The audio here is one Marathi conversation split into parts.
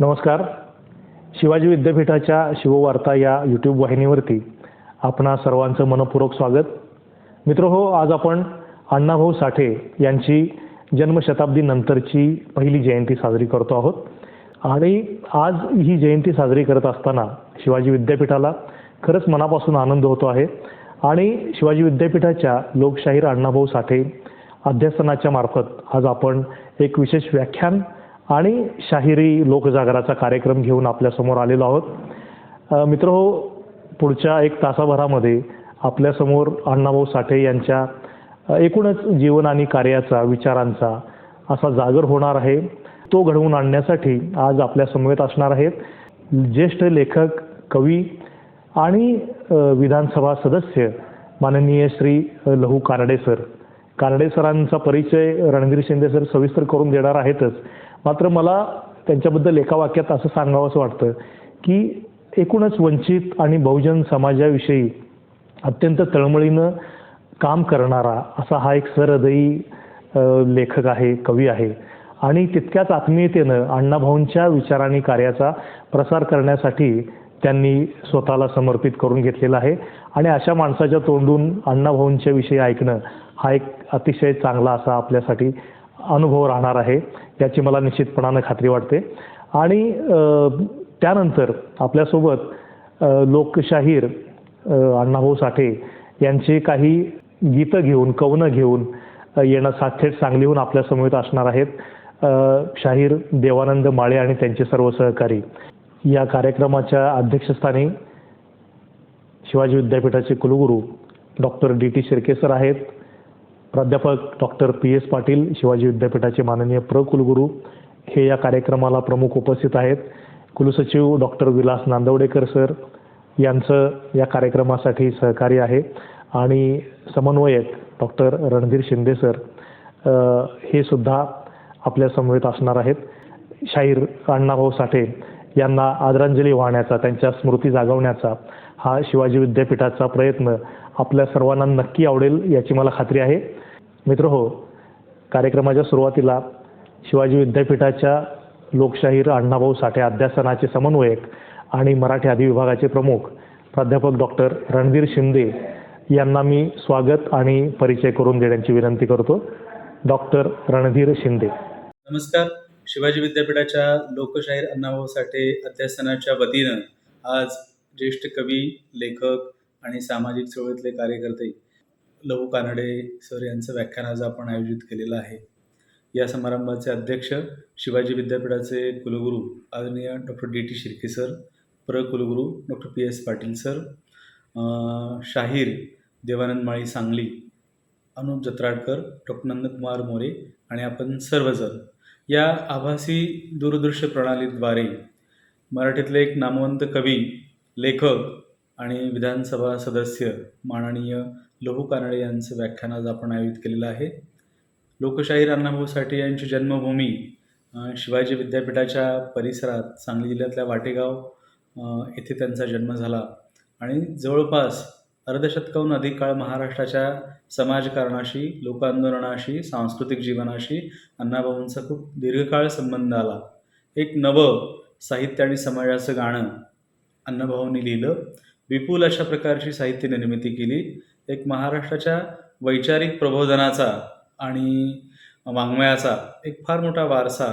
नमस्कार. शिवाजी विद्यापीठाच्या शिववार्ता या यूट्यूब वाहिनीवरती आपणा सर्वांचं मनपूर्वक स्वागत. मित्रहो, आज आपण अण्णाभाऊ साठे यांची जन्मशताब्दी नंतरची पहिली जयंती साजरी करतो आहोत. आणि आज ही जयंती साजरी करत असताना शिवाजी विद्यापीठाला खरंच मनापासून आनंद होतो आहे. आणि शिवाजी विद्यापीठाच्या लोकशाहीर अण्णाभाऊ साठे अध्यासनाच्या मार्फत आज आपण एक विशेष व्याख्यान आणि शाहिरी लोकजागराचा कार्यक्रम घेऊन आपल्यासमोर आलेलो आहोत. मित्रहो, पुढच्या एक तासाभरामध्ये आपल्यासमोर अण्णाभाऊ साठे यांच्या एकूणच जीवन आणि कार्याचा, विचारांचा असा जागर होणार आहे. तो घडवून आणण्यासाठी आज आपल्या समवेत असणार आहेत ज्येष्ठ लेखक, कवी आणि विधानसभा सदस्य माननीय श्री लहू कानडे सर. कानडे सरांचा परिचय रणधीर शिंदे सर सविस्तर करून देणार आहेतच. मात्र मला त्यांच्याबद्दल एका वाक्यात असं सांगावंसं वाटतं की एकूणच वंचित आणि बहुजन समाजाविषयी अत्यंत तळमळीनं काम करणारा असा हा एक सहृदयी लेखक आहे, कवी आहे. आणि तितक्याच आत्मीयतेनं अण्णाभाऊंच्या विचार आणि कार्याचा प्रसार करण्यासाठी त्यांनी स्वतःला समर्पित करून घेतलेला आहे. आणि अशा माणसाच्या तोंडून अण्णाभाऊंच्या विषयी ऐकणं हा एक अतिशय चांगला असा आपल्यासाठी अनुभव राहणार आहे, याची मला निश्चितपणानं खात्री वाटते. आणि त्यानंतर आपल्यासोबत लोकशाहीर अण्णाभाऊ साठे यांचे काही गीतं घेऊन, कवनं घेऊन येणं थेट सांगलीहून आपल्यासमोर असणार आहेत शाहीर देवानंद माळे आणि त्यांचे सर्व सहकारी. या कार्यक्रमाच्या अध्यक्षस्थानी शिवाजी विद्यापीठाचे कुलगुरू डॉक्टर डी.टी. शिर्के सर आहेत. प्राध्यापक डॉक्टर पी.एस. पाटील, शिवाजी विद्यापीठाचे माननीय कुलगुरू, हे या कार्यक्रमाला प्रमुख उपस्थित आहेत. कुलसचिव डॉक्टर विलास नांदवडेकर सर यांचं या कार्यक्रमासाठी सहकार्य आहे. आणि समन्वयक डॉक्टर रणधीर शिंदे सर हे सुद्धा आपल्या समवेत असणार आहेत. शाहीर अण्णाभाऊ साठे यांना आदरांजली वाहण्याचा, त्यांच्या स्मृती जागवण्याचा हा शिवाजी विद्यापीठाचा प्रयत्न आपल्या सर्वांना नक्की आवडेल याची मला खात्री आहे. मित्रहो, कार्यक्रमाच्या सुरुवातीला शिवाजी विद्यापीठाच्या लोकशाहीर अण्णाभाऊ साठे अध्यासनाचे समन्वयक आणि मराठी अधिविभागाचे प्रमुख प्राध्यापक डॉक्टर रणधीर शिंदे यांना मी स्वागत आणि परिचय करून देण्याची विनंती करतो. डॉक्टर रणधीर शिंदे. नमस्कार. शिवाजी विद्यापीठाच्या लोकशाहीर अण्णाभाऊ साठे अध्यासनाच्या वतीनं आज ज्येष्ठ कवी, लेखक आणि सामाजिक चळवळीतले कार्यकर्ते लहू कानडे सर यांचं व्याख्यान आज आपण आयोजित केलेलं आहे. या समारंभाचे अध्यक्ष शिवाजी विद्यापीठाचे कुलगुरू आदरणीय डॉक्टर डी.टी. शिर्के सर, कुलगुरू डॉक्टर पी.एस. पाटील सर, शाहीर देवानंद माळी सांगली, अनुप जत्राडकर, डॉक्टर नंदकुमार मोरे आणि आपण सर्वजण या आभासी दूरदृश्य प्रणालीद्वारे मराठीतले एक नामवंत कवी, लेखक आणि विधानसभा सदस्य माननीय लहू कानडे यांचं व्याख्यान आज आपण आयोजित केलेलं आहे. लोकशाहीर अण्णाभाऊ साठे यांची जन्मभूमी शिवाजी विद्यापीठाच्या परिसरात सांगली जिल्ह्यातल्या वाटेगाव येथे त्यांचा जन्म झाला. आणि जवळपास अर्धशतकाहून अधिक काळ महाराष्ट्राच्या समाजकारणाशी, लोकांदोलनाशी, सांस्कृतिक जीवनाशी अण्णाभाऊंचा खूप दीर्घकाळ संबंध आला. एक नवं साहित्य आणि समाजाचं गाणं अण्णाभाऊंनी लिहिलं. विपुल अशा प्रकारची साहित्य निर्मिती केली. एक महाराष्ट्राच्या वैचारिक प्रबोधनाचा आणि वाङ्मयाचा एक फार मोठा वारसा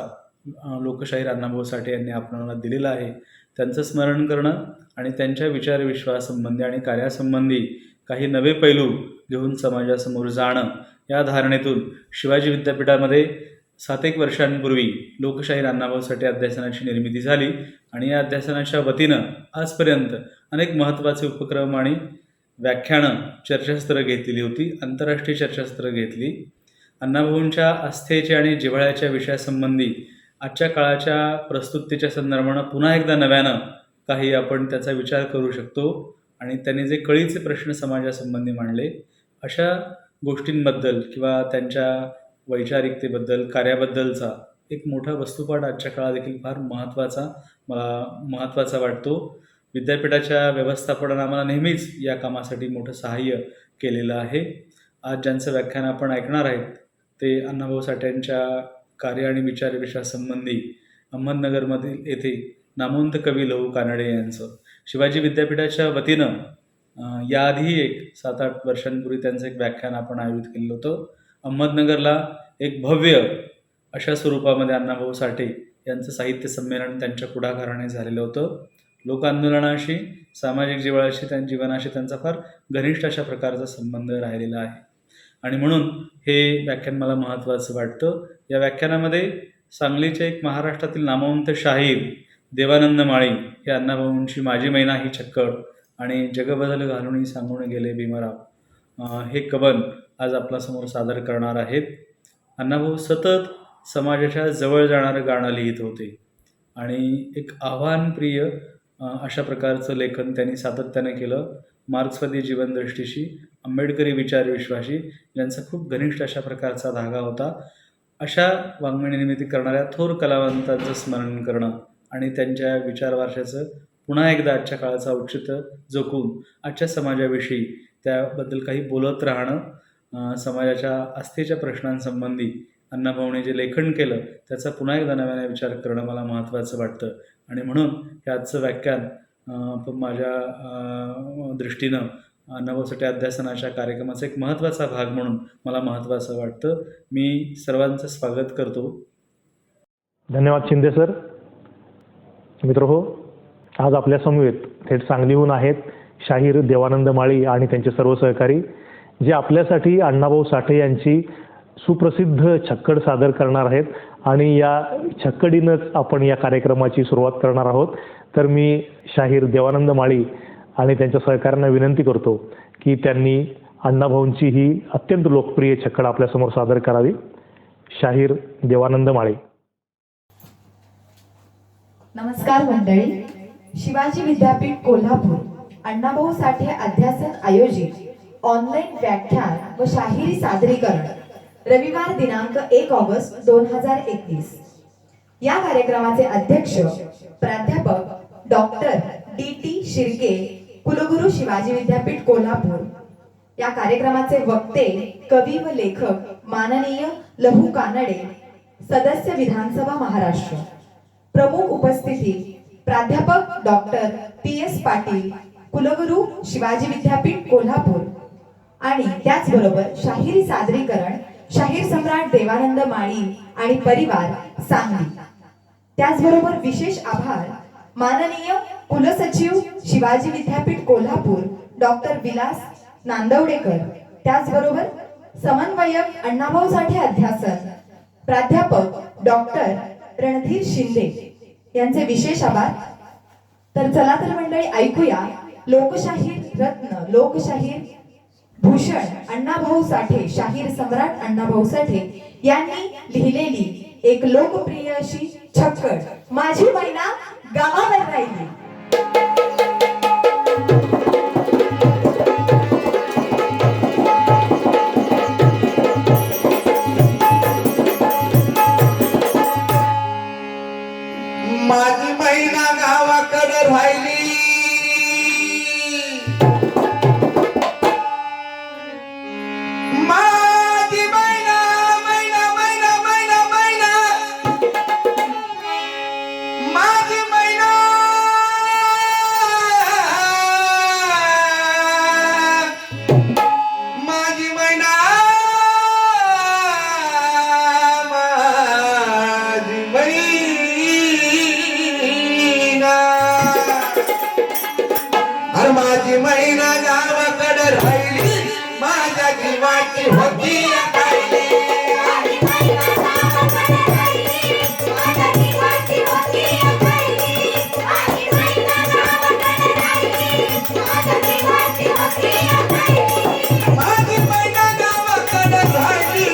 लोकशाहीर अण्णाभाऊ साठे यांनी आपणाला दिलेला आहे. त्यांचं स्मरण करणं आणि त्यांच्या विचारविश्वासंबंधी आणि कार्यासंबंधी काही नवे पैलू घेऊन समाजासमोर जाणं, या धारणेतून शिवाजी विद्यापीठामध्ये 7 वर्षांपूर्वी लोकशाहीर अण्णाभाऊ साठे अध्यासनाची निर्मिती झाली. आणि या अध्यासनाच्या वतीनं आजपर्यंत अनेक महत्त्वाचे उपक्रम आणि व्याख्यानं, चर्चासत्रं घेतलेली होती. आंतरराष्ट्रीय चर्चासत्रं घेतली. अण्णाभाऊंच्या आस्थेच्या आणि जिव्हाळ्याच्या विषयासंबंधी आजच्या काळाच्या प्रस्तुतीच्या संदर्भानं पुन्हा एकदा नव्यानं काही आपण त्याचा विचार करू शकतो. आणि त्यांनी जे कळीचे प्रश्न समाजासंबंधी मांडले, अशा गोष्टींबद्दल किंवा त्यांच्या वैचारिकतेबद्दल, कार्याबद्दलचा एक मोठा वस्तुपाठ आजच्या काळात देखील फार महत्त्वाचा वाटतो. विद्यापीठाच्या व्यवस्थापनानं आम्हाला नेहमीच या कामासाठी मोठं सहाय्य केलेलं आहे. आज ज्यांचं व्याख्यान आपण ऐकणार आहेत ते अण्णाभाऊ साठेंच्या कार्य आणि विचारविश्वासंबंधी अहमदनगरमधील येथे नामवंत कवी लहू कानडे यांचं शिवाजी विद्यापीठाच्या वतीनं याआधी एक 7-8 वर्षांपूर्वी त्यांचं एक व्याख्यान आपण आयोजित केलेलं होतं. अहमदनगरला एक भव्य अशा स्वरूपामध्ये अण्णाभाऊ साठे यांचं साहित्य संमेलन त्यांच्या पुढाकाराने झालेलं होतं. लोकांदोलनाशी, सामाजिक जीवनाशी त्यांचा फार घनिष्ठ अशा प्रकारचा संबंध राहिलेला आहे आणि म्हणून हे व्याख्यान मला महत्त्वाचं वाटतं. या व्याख्यानामध्ये सांगलीचे एक महाराष्ट्रातील नामवंत शाहीर देवानंद माळी हे अण्णाभाऊंची माझी मैना ही छक्कड आणि जगबदल घालून सांगून गेले भीमराव हे कवन आज आपल्यासमोर सादर करणार आहेत. अण्णाभाऊ सतत समाजाच्या जवळ जाणारं गाणं लिहित होते आणि एक आव्हानप्रिय अशा प्रकारचं लेखन त्यांनी सातत्याने केलं. मार्क्सवादी जीवनदृष्टीशी, आंबेडकरी विचारविश्वाशी ज्यांचा खूप घनिष्ठ अशा प्रकारचा धागा होता. अशा वाङ्मय निर्मिती करणाऱ्या थोर कलावंतांचं स्मरण करणं आणि त्यांच्या विचारवारशाचं पुन्हा एकदा आजच्या काळाचं औचित्य जोखून आजच्या समाजाविषयी त्याबद्दल काही बोलत राहणं, समाजाच्या आस्थेच्या प्रश्नांसंबंधी अण्णाभाऊने जे लेखन केलं त्याचा पुन्हा एकदा नव्याने विचार करणं मला महत्त्वाचं वाटतं आणि म्हणून हे आजचं व्याख्यान माझ्या दृष्टीनं अण्णाभाऊ साठे अध्यासनाच्या कार्यक्रमाचा एक महत्त्वाचा भाग म्हणून मला महत्त्वाचं वाटतं. मी सर्वांचं स्वागत करतो. धन्यवाद शिंदे सर. मित्रहो, आज आपल्या समवेत थेट सांगलीहून आहेत शाहीर देवानंद माळी आणि त्यांचे सर्व सहकारी, जे आपल्यासाठी अण्णाभाऊ साठे यांची सुप्रसिद्ध छक्कड सादर करणार आहेत आणि या छक्कडीनंच आपण या कार्यक्रमाची सुरुवात करणार आहोत. तर मी शाहीर देवानंद माळी आणि त्यांच्या सहकाऱ्यांना विनंती करतो की त्यांनी अण्णाभाऊंची ही अत्यंत लोकप्रिय छक्कड आपल्यासमोर सादर करावी. शाहीर देवानंद माळी. नमस्कार मंडळी. शिवाजी विद्यापीठ कोल्हापूर अण्णाभाऊ साठे अध्यासन आयोजित ऑनलाईन व्याख्यान व शाहिरी सादरीकरण रविवार दिनांक 1 ऑगस्ट 2021. या कार्यक्रमाचे अध्यक्ष प्राध्यापक डॉक्टर DT शिर्के, कुलगुरू शिवाजी विद्यापीठ कोल्हापूर. या कार्यक्रमाचे वक्ते, कवी व लेखक माननीय लहू कानडे, सदस्य विधानसभा महाराष्ट्र. प्रमुख उपस्थिती प्राध्यापक डॉक्टर PS पाटील, कुलगुरू शिवाजी विद्यापीठ कोल्हापूर आणि त्याचबरोबर शाहिरी सादरीकरण शाहीर सम्राट देवानंद माळी आणि परिवार सांगली. त्याचबरोबर विशेष आभार माननीय कुलसचिव शिवाजी विद्यापीठ कोल्हापूर डॉक्टर विलास नांदवडेकर. त्याचबरोबर समन्वयक अण्णाभाऊ साठे अध्यासन प्राध्यापक डॉक्टर रणधीर शिंदे यांचे विशेष आभार. तर चला तर मंडळी ऐकूया लोकशाहीर रत्न, लोकशाहीर भूषण अण्णाभाऊ साठे, शाहीर सम्राट अण्णाभाऊ साठे यांनी लिहिलेली एक लोकप्रिय अशी छक्कड, माझी मैना गावावर राहिली. माझी मैना गावाकडे राहिली, माझी मैना मैना मैना मैना मैना, माझी मैना माझी मैना माझी मैना, अरे माझी मैना गावाकडे राहिली, माझ्या जीवाची होती काढली. माझी मैना गावाकडे राहिली रे, माझ्या जीवाची होती काढली. माझी मैना गावाकडे राहिली,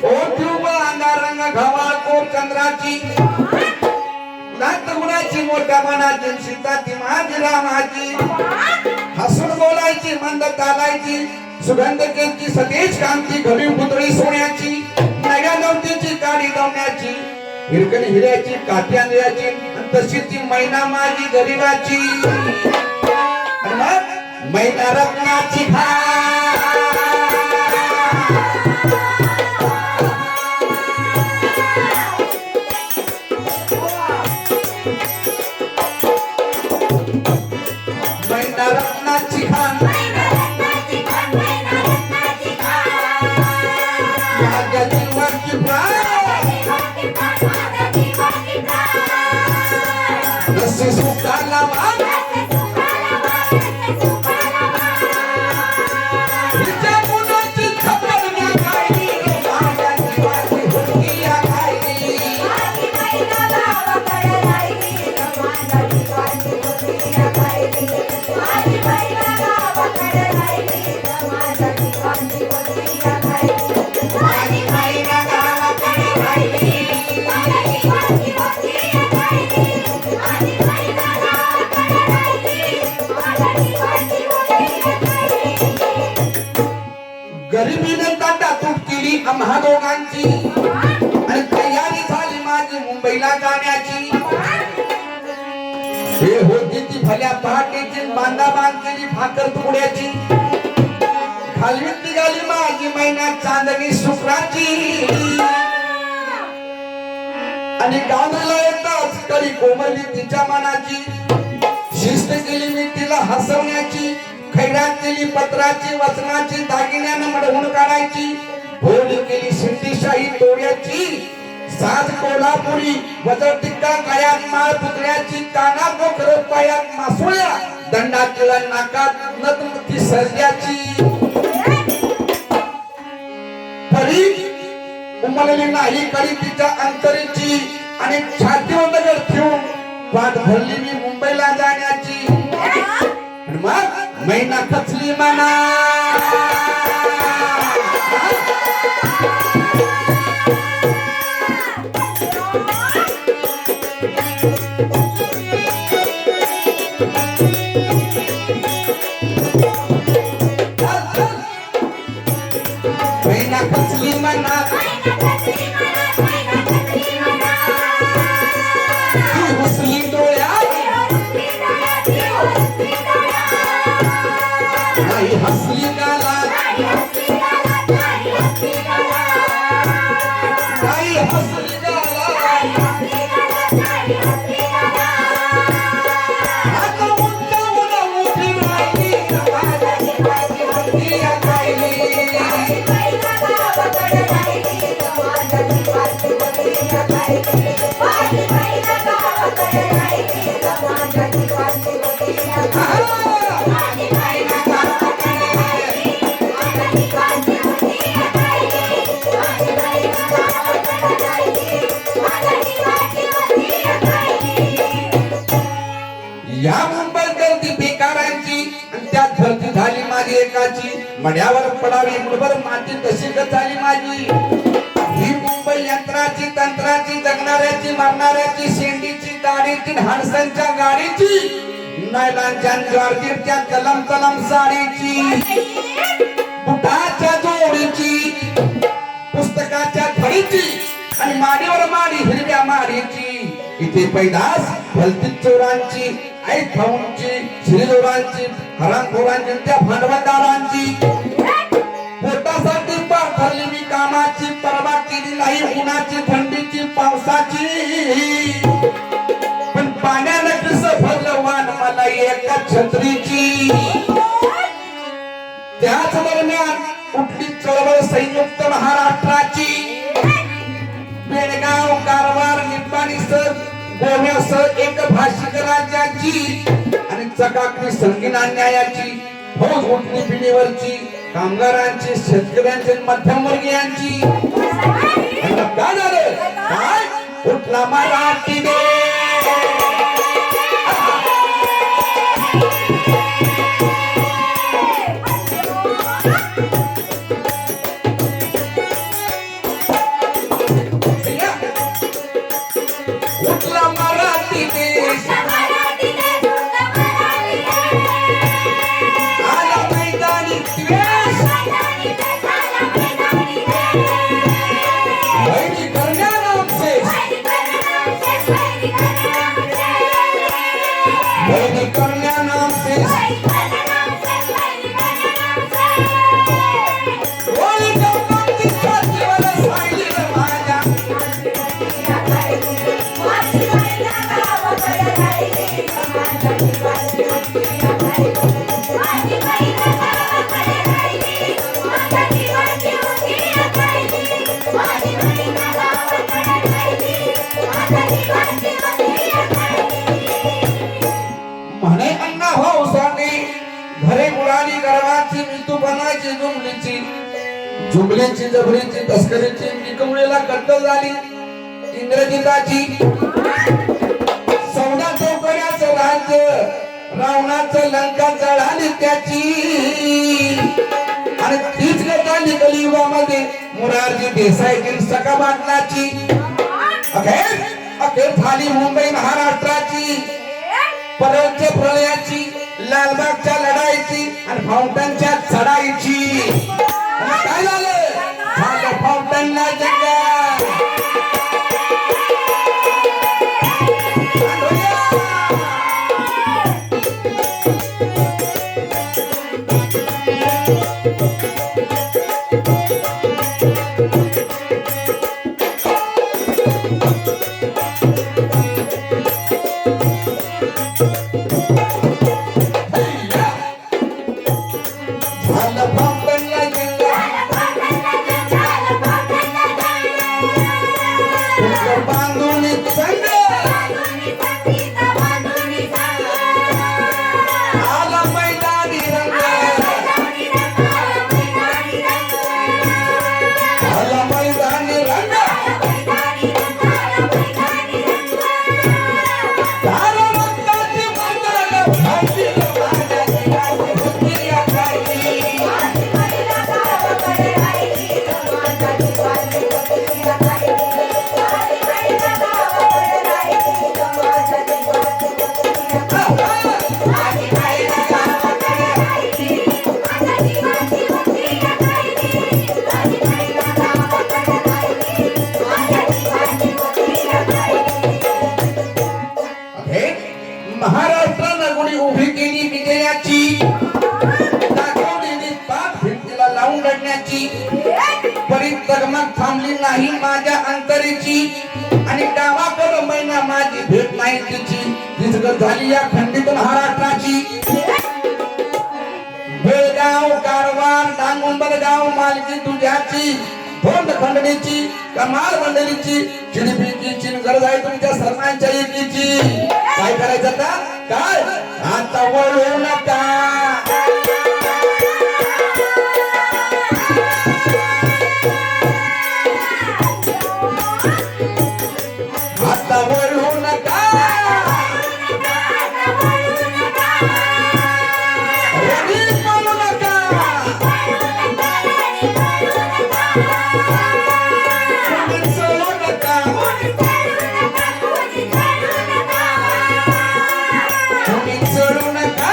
ओठू अंगारंग घावा कोर चंद्राची, नात गुणा बोलायची मोठ्या मनाची सीता ती माझी रामाची हसून बोलायची मंद चालायची सुगंध केची सतेज कांती घरी पुतळी सोन्याची नव्या नवतीची काडी दवण्याची हिरकण हिऱ्याची काठी आंधळ्याची तशी ती मैना माझी गरीबाची आणि मग मैना रत्नाची मैना रत्नाची खान माझ्या जीवाची प्राण रस्सी सुखाला वाग तिच्या मुलाची खबर मी खायली माझ्या जीवाची होती या खायली गरिबीने ताटा तूट केली आम्हा दोघांची आणि तयारी झाली माझी मुंबईला जाण्याची हे होती ती भल्या पहाटेची बांधा बांध केली भाकर तुकड्याची घालवीत निघाली माझी मैना चांदणी शुक्राची आणि गांधीला येताच करी कोमली तिच्या मनाची शिस्त केली मी तिला हसवण्याची खैरात केली पत्राची वचनाची दागिन्यानं मडवून काढायची भोवली केली सिंधीशाही तोड्याची साज कोल्हापुरी वजर टिक्का गळ्यात माळ पुतळ्याची कानात गोखर पायात मासोळ्या दंडात केला नाकात नतमुखी सर्जाची तरी उमलली नाही करी तिच्या अंतरीची आणि छातीवर दगड ठेवून वाट भरली मी मुंबईला जाण्याची आणि मग मैना खचली मना मैना खचली मना ती हसली डोळ्यात नाही हसली गालात नाही हसली गालात आता उंचावून उभी राहिली माझ्या जीवाची होती या खायली या मुंबईकर ती बेकारांची आणि त्यात भरती झाली माझी एकाची मड्यावर पडावी मुठभर माती तशी झाली माझी ही मुंबई यंत्राची तंत्राची जगणाऱ्याची मरणाऱ्याची शेंडीची दाढीची ढाणसांच्या गाडीची नायलांच्या जॉर्जेटच्या कलम कलम साडीची बुटाच्या जोडीची पुस्तकाच्या फळीची आणि माडीवर माडी हिरव्या माडीची इथे पैदास भलती चोरांची आई भाऊंची श्रीजोरांची हरामखोरांची त्या भांडवलदारांची पोटासाठी पार ठरली मी कामाची परवा केली नाही उन्हाची थंडीची पावसाची पण पाण्यानं कसं भरलं वाण मला एका छत्रीची त्याच दरम्यान उठली चळवळ संयुक्त महाराष्ट्राची बेळगाव कारवार निपाणीसह गोव्यासह एक भाषिक राज्याची आणि चकाकली संगीन अन्यायाची फौज उठली पिढीवरची कामगारांची शेतकऱ्यांची मध्यमवर्गीयांची काय झालं काय उठला मराठी उठला मराठी नाम से होळी गणपती छातीवर सायली रे माझ्या म्हणे अण्णा भाऊ साने घरे मुलाली गर्वाची मृत्यूपणाची जुमलीची जबरीची तस्करीची निकमळीला कत्तल झाली इंग्रजीताची सौदा चौकड्याचं राज्य रावणाचं लंका जळाली त्याची आणि तीच गताली कलियुगामध्ये मुरारजी देसाईची सका बाटलाची अखेर झाली मुंबई महाराष्ट्राची परळच्या प्रलयाची लालबागच्या लढाईची आणि फाउंटनच्या चढाईची आणि काय झालं फाउंटनला जगा महाराष्ट्रानं गुढी उभी केली विजयाची दाखवलेली पाच भिंतीला लावून लढण्याची परी तगमग थांबली नाही माझ्या अंतरीची आणि गावाकडं मैना माझी भेट नाही तिची दिसगत झाली या खंडित महाराष्ट्राची बेळगाव कारवार डांगुंबरगाव मालकी तुझ्याची धोंड खंडणीची कमाल मंडळीची चिडपीची चिनगरज आहे तुमच्या सर्वांच्या एकीची काय करायचं आता काय आता वळू नका आता वळू नका रडीत बोलू नका सोडू नका सोडू नका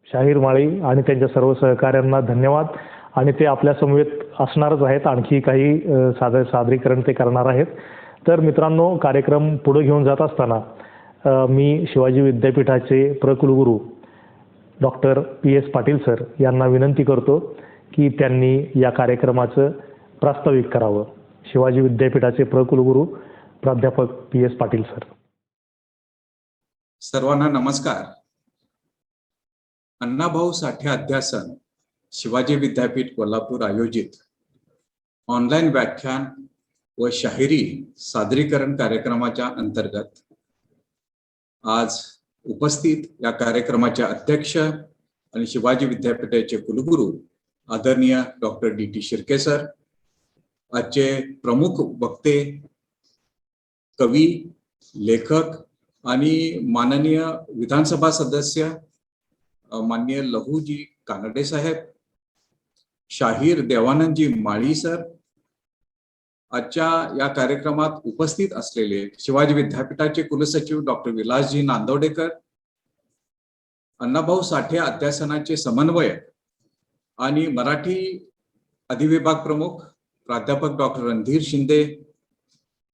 शाहीर माळी आणि त्यांच्या सर्व सहकाऱ्यांना धन्यवाद. आणि ते आपल्या समवेत असणारच आहेत. आणखी काही सादरीकरण ते करणार आहेत. तर मित्रांनो, कार्यक्रम पुढे घेऊन जात असताना मी शिवाजी विद्यापीठाचे प्रकुलगुरू डॉक्टर PS पाटील सर यांना विनंती करतो की त्यांनी या कार्यक्रमाचं प्रास्ताविक करावं. शिवाजी विद्यापीठाचे प्रकुलगुरू प्राध्यापक PS पाटील सर. सर्वांना नमस्कार. अण्णाभाऊ साठे अध्यासन शिवाजी विद्यापीठ कोल्हापूर आयोजित ऑनलाईन व्याख्यान व शाहिरी सादरीकरण कार्यक्रमाच्या अंतर्गत आज उपस्थित या कार्यक्रमाचे अध्यक्ष आणि शिवाजी विद्यापीठाचे कुलगुरू आदरणीय डॉक्टर डी.टी. शिर्के सर, आजचे प्रमुख वक्ते, कवी, लेखक आणि माननीय विधानसभा सदस्य माननीय लहूजी कानडे साहेब, शाहीर देवानंदजी माळी सर, आजच्या या कार्यक्रमात उपस्थित असलेले शिवाजी विद्यापीठाचे कुलसचिव डॉक्टर विलासजी नांदवडेकर, अण्णाभाऊ साठे अध्यासनाचे समन्वयक आणि मराठी अधिविभाग प्रमुख प्राध्यापक डॉक्टर रणधीर शिंदे,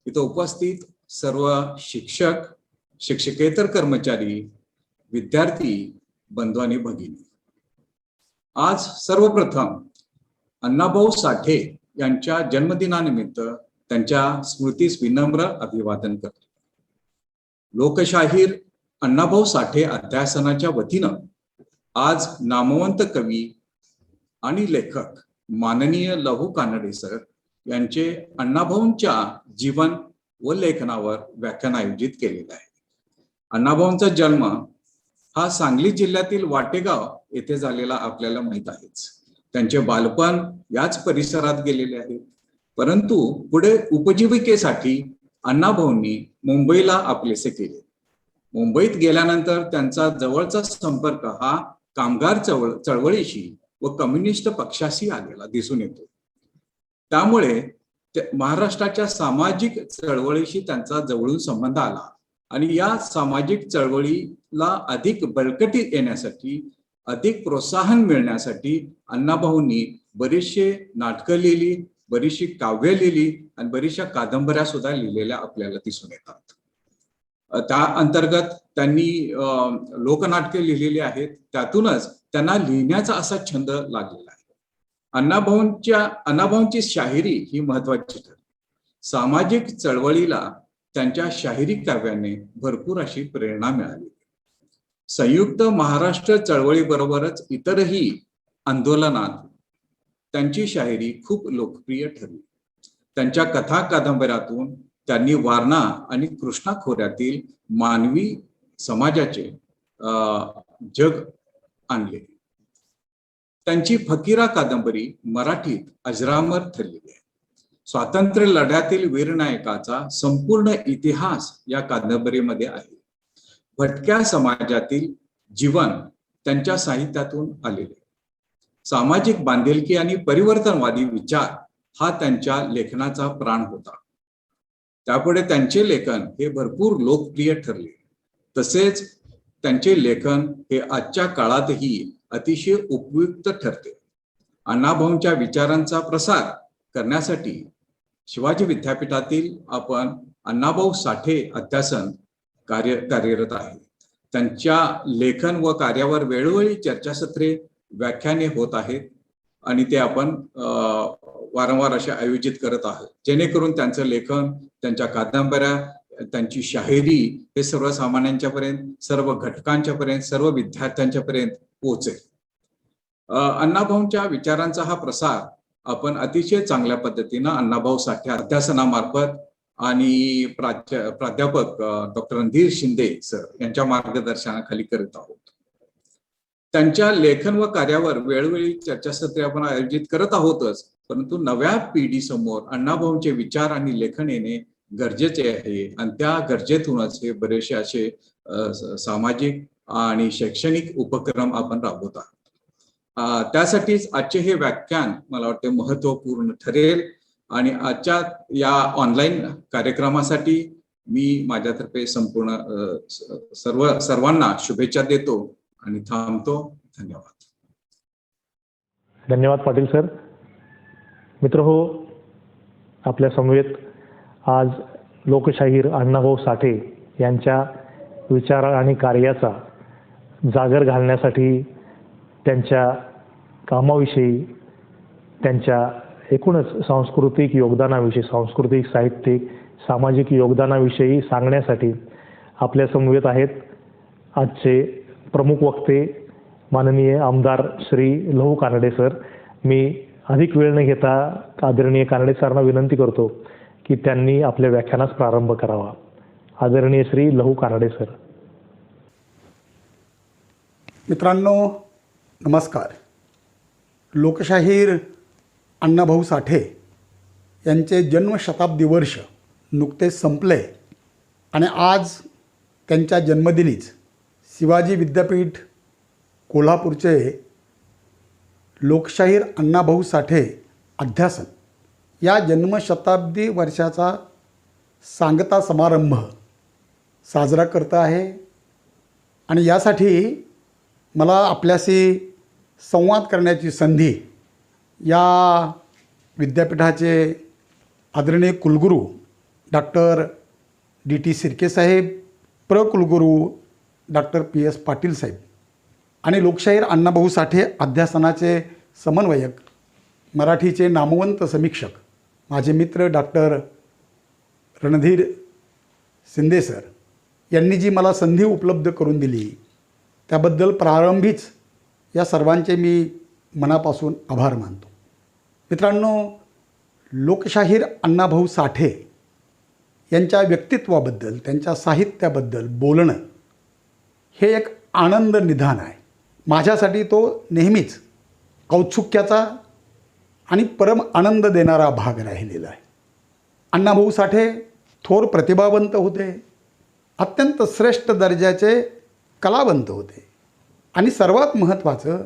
इथं उपस्थित सर्व शिक्षक, शिक्षकेतर कर्मचारी, विद्यार्थी बंधू आणि भगिनी, आज सर्वप्रथम अण्णाभाऊ साठे यांच्या जन्मदिनानिमित्त त्यांच्या स्मृतीस विनम्र अभिवादन करतो. लोकशाहीर अण्णाभाऊ साठे अध्यासनाच्या वतीनं आज नामवंत कवी आणि लेखक माननीय लहू कानडे सर यांचे अण्णाभाऊंच्या जीवन व लेखनावर व्याख्यान आयोजित केलेलं आहे. अण्णाभाऊंचा जन्म हा सांगली जिल्ह्यातील वाटेगाव येथे झालेला आपल्याला माहित आहेच. त्यांचे बालपण याच परिसरात गेलेले आहे, परंतु पुढे उपजीविकेसाठी अण्णाभाऊंनी मुंबईला आपलेसे केले. मुंबईत गेल्यानंतर त्यांचा जवळचा संपर्क हा कामगार चळवळीशी व कम्युनिस्ट पक्षाशी आलेला दिसून येतो. त्यामुळे महाराष्ट्राच्या सामाजिक चळवळीशी त्यांचा जवळून संबंध आला आणि या सामाजिक चळवळीला अधिक बळकटी येण्यासाठी, अधिक प्रोत्साहन मिळण्यासाठी अण्णाभाऊंनी बरीचशी नाटकं लिहिली, बरीचशी काव्य लिहिली आणि बरीचशा कादंबऱ्या सुद्धा लिहिलेल्या आपल्याला दिसून येतात. त्या अंतर्गत त्यांनी लोकनाटके लिहिलेली आहेत. त्यातूनच त्यांना लिहिण्याचा असा छंद लागलेला आहे. अण्णाभाऊंची शाहिरी ही महत्वाची ठरली. सामाजिक चळवळीला त्यांच्या शाहिरी काव्याने भरपूर अशी प्रेरणा मिळाली. संयुक्त महाराष्ट्र चळवळीबरोबरच इतरही आंदोलनात त्यांची शाहिरी खूप लोकप्रिय ठरली. त्यांच्या कथा कादंबऱ्यातून त्यांनी वारणा आणि कृष्णा खोऱ्यातील मानवी समाजाचे जग आणले. त्यांची फकीरा कादंबरी मराठीत अजरामर ठरलेली आहे. स्वातंत्र्य लढ्यातील वीरनायकाचा संपूर्ण इतिहास या कादंबरीमध्ये आहे. भटक्या समाजातील जीवन त्यांच्या साहित्यातून आलेले. सामाजिक बांधिलकी आणि परिवर्तनवादी विचार हा त्यांच्या लेखनाचा प्राण होता. त्यापुढे त्यांचे लेखन हे भरपूर लोकप्रिय ठरले. तसेच त्यांचे लेखन हे आजच्या काळातही अतिशय उपयुक्त ठरते. अण्णाभाऊंच्या विचारांचा प्रसार करण्यासाठी शिवाजी विद्यापीठातील आपण अण्णाभाऊ साठे अध्यासन कार्यरत आहे. त्यांच्या लेखन व कार्यावर वेळोवेळी चर्चासत्रे, व्याख्याने होत आहेत आणि ते आपण वारंवार असे आयोजित करत आहोत, जेणेकरून त्यांचं लेखन, त्यांच्या कादंबऱ्या, त्यांची शाहिरी हे सर्वसामान्यांच्या पर्यंत, सर्व घटकांच्या पर्यंत, सर्व विद्यार्थ्यांच्या पर्यंत पोहोचेल. अण्णाभाऊंच्या विचारांचा हा प्रसार आपण अतिशय चांगल्या पद्धतीनं अण्णाभाऊ साठे अध्यासनामार्फत आणि प्राध्यापक डॉक्टर रणधीर शिंदे सर यांच्या मार्गदर्शनाखाली करत आहोत. त्यांच्या लेखन व कार्यावर वेळोवेळी चर्चासत्रे आपण आयोजित करत आहोतच, परंतु नव्या पिढीसमोर अण्णाभाऊंचे विचार आणि लेखन येणे गरजेचे आहे आणि त्या गरजेतूनच हे बरेचसे असे सामाजिक आणि शैक्षणिक उपक्रम आपण राबवत आहोत. त्यासाठीच आजचे हे व्याख्यान मला वाटते महत्वपूर्ण ठरेल आणि आजच्या या ऑनलाईन कार्यक्रमासाठी मी माझ्यातर्फे संपूर्ण सर्वांना शुभेच्छा देतो आणि थांबतो. धन्यवाद. धन्यवाद पाटील सर. मित्रहो, आपल्या समवेत आज लोकशाहीर अण्णाभाऊ साठे यांच्या विचार आणि कार्याचा जागर घालण्यासाठी, त्यांच्या कामाविषयी, त्यांच्या एकूणच सांस्कृतिक योगदानाविषयी, सांस्कृतिक, साहित्यिक, सामाजिक योगदानाविषयी सांगण्यासाठी आपल्या समवेत आहेत आजचे प्रमुख वक्ते माननीय आमदार श्री लहू कानडे सर. मी अधिक वेळ न घेता आदरणीय कानडे सरांना विनंती करतो की त्यांनी आपल्या व्याख्यानास प्रारंभ करावा. आदरणीय श्री लहू कानडे सर. मित्रांनो नमस्कार. लोकशाहीर अण्णाभाऊ साठे यांचे जन्मशताब्दी वर्ष नुकतेच संपले आणि आज त्यांच्या जन्मदिनीच शिवाजी विद्यापीठ कोल्हापूरचे लोकशाहीर अण्णाभाऊ साठे अध्यासन या जन्मशताब्दी वर्षाचा सांगता समारंभ साजरा करत आहे. आणि यासाठी मला आपल्याशी संवाद करण्याची संधी या विद्यापीठाचे आदरणीय कुलगुरू डॉक्टर डी.टी. सिर्के साहेब, प्रकुलगुरू डॉक्टर पी.एस. पाटील साहेब आणि लोकशाहीर अण्णाभाऊ साठे अध्यासनाचे समन्वयक, मराठीचे नामवंत समीक्षक माझे मित्र डॉक्टर रणधीर शिंदे सर यांनी जी मला संधी उपलब्ध करून दिली त्याबद्दल प्रारंभीच या सर्वांचे मी मनापासून आभार मानतो. मित्रांनो, लोकशाहीर अण्णाभाऊ साठे यांच्या व्यक्तित्वाबद्दल, त्यांच्या साहित्याबद्दल बोलणं हे एक आनंद निधान आहे. माझ्यासाठी तो नेहमीच औत्सुक्याचा आणि परम आनंद देणारा भाग राहिलेला आहे. अण्णाभाऊ साठे थोर प्रतिभावंत होते, अत्यंत श्रेष्ठ दर्जाचे कलावंत होते आणि सर्वात महत्त्वाचं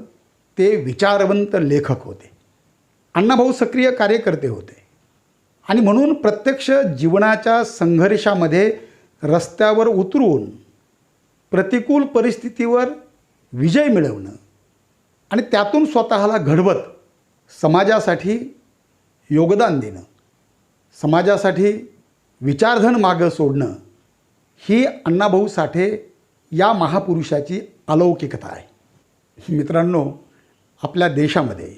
ते विचारवंत लेखक होते. अण्णाभाऊ सक्रिय कार्यकर्ते होते आणि म्हणून प्रत्यक्ष जीवनाच्या संघर्षामध्ये रस्त्यावर उतरून प्रतिकूल परिस्थितीवर विजय मिळवणं आणि त्यातून स्वतःला घडवत समाजासाठी योगदान देणं, समाजासाठी विचारधन मागं सोडणं ही अण्णाभाऊ साठे या महापुरुषाची अलौकिकता आहे. मित्रांनो, आपल्या देशामध्ये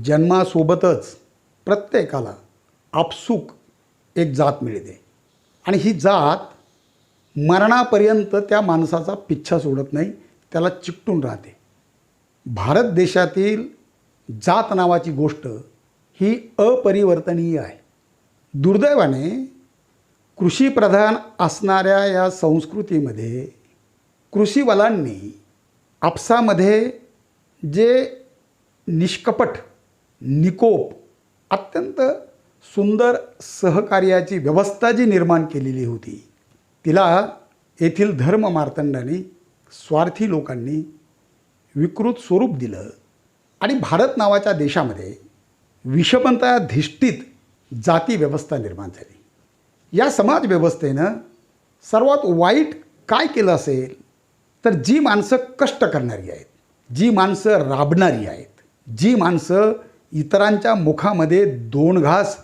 जन्मासोबतच प्रत्येकाला आपसूक एक जात मिळते आणि ही जात मरणापर्यंत त्या माणसाचा पिच्छा सोडत नाही, त्याला चिकटून राहते. भारत देशातील जात नावाची गोष्ट ही अपरिवर्तनीय आहे. दुर्दैवाने कृषीप्रधान असणाऱ्या या संस्कृतीमध्ये कृषीवालांनी आपसामध्ये जे निष्कपट, निकोप, अत्यंत सुंदर सहकार्याची व्यवस्था जी निर्माण केलेली होती तिला येथील धर्ममार्तंडांनी, स्वार्थी लोकांनी विकृत स्वरूप दिलं आणि भारत नावाच्या देशामध्ये विषमताधिष्ठित जाती व्यवस्था निर्माण झाली. या समाजव्यवस्थेनं सर्वात वाईट काय केलं असेल तर जी माणसं कष्ट करणारी आहेत, जी माणसं राबणारी आहेत, जी माणसं इतरांच्या मुखामध्ये दोन घास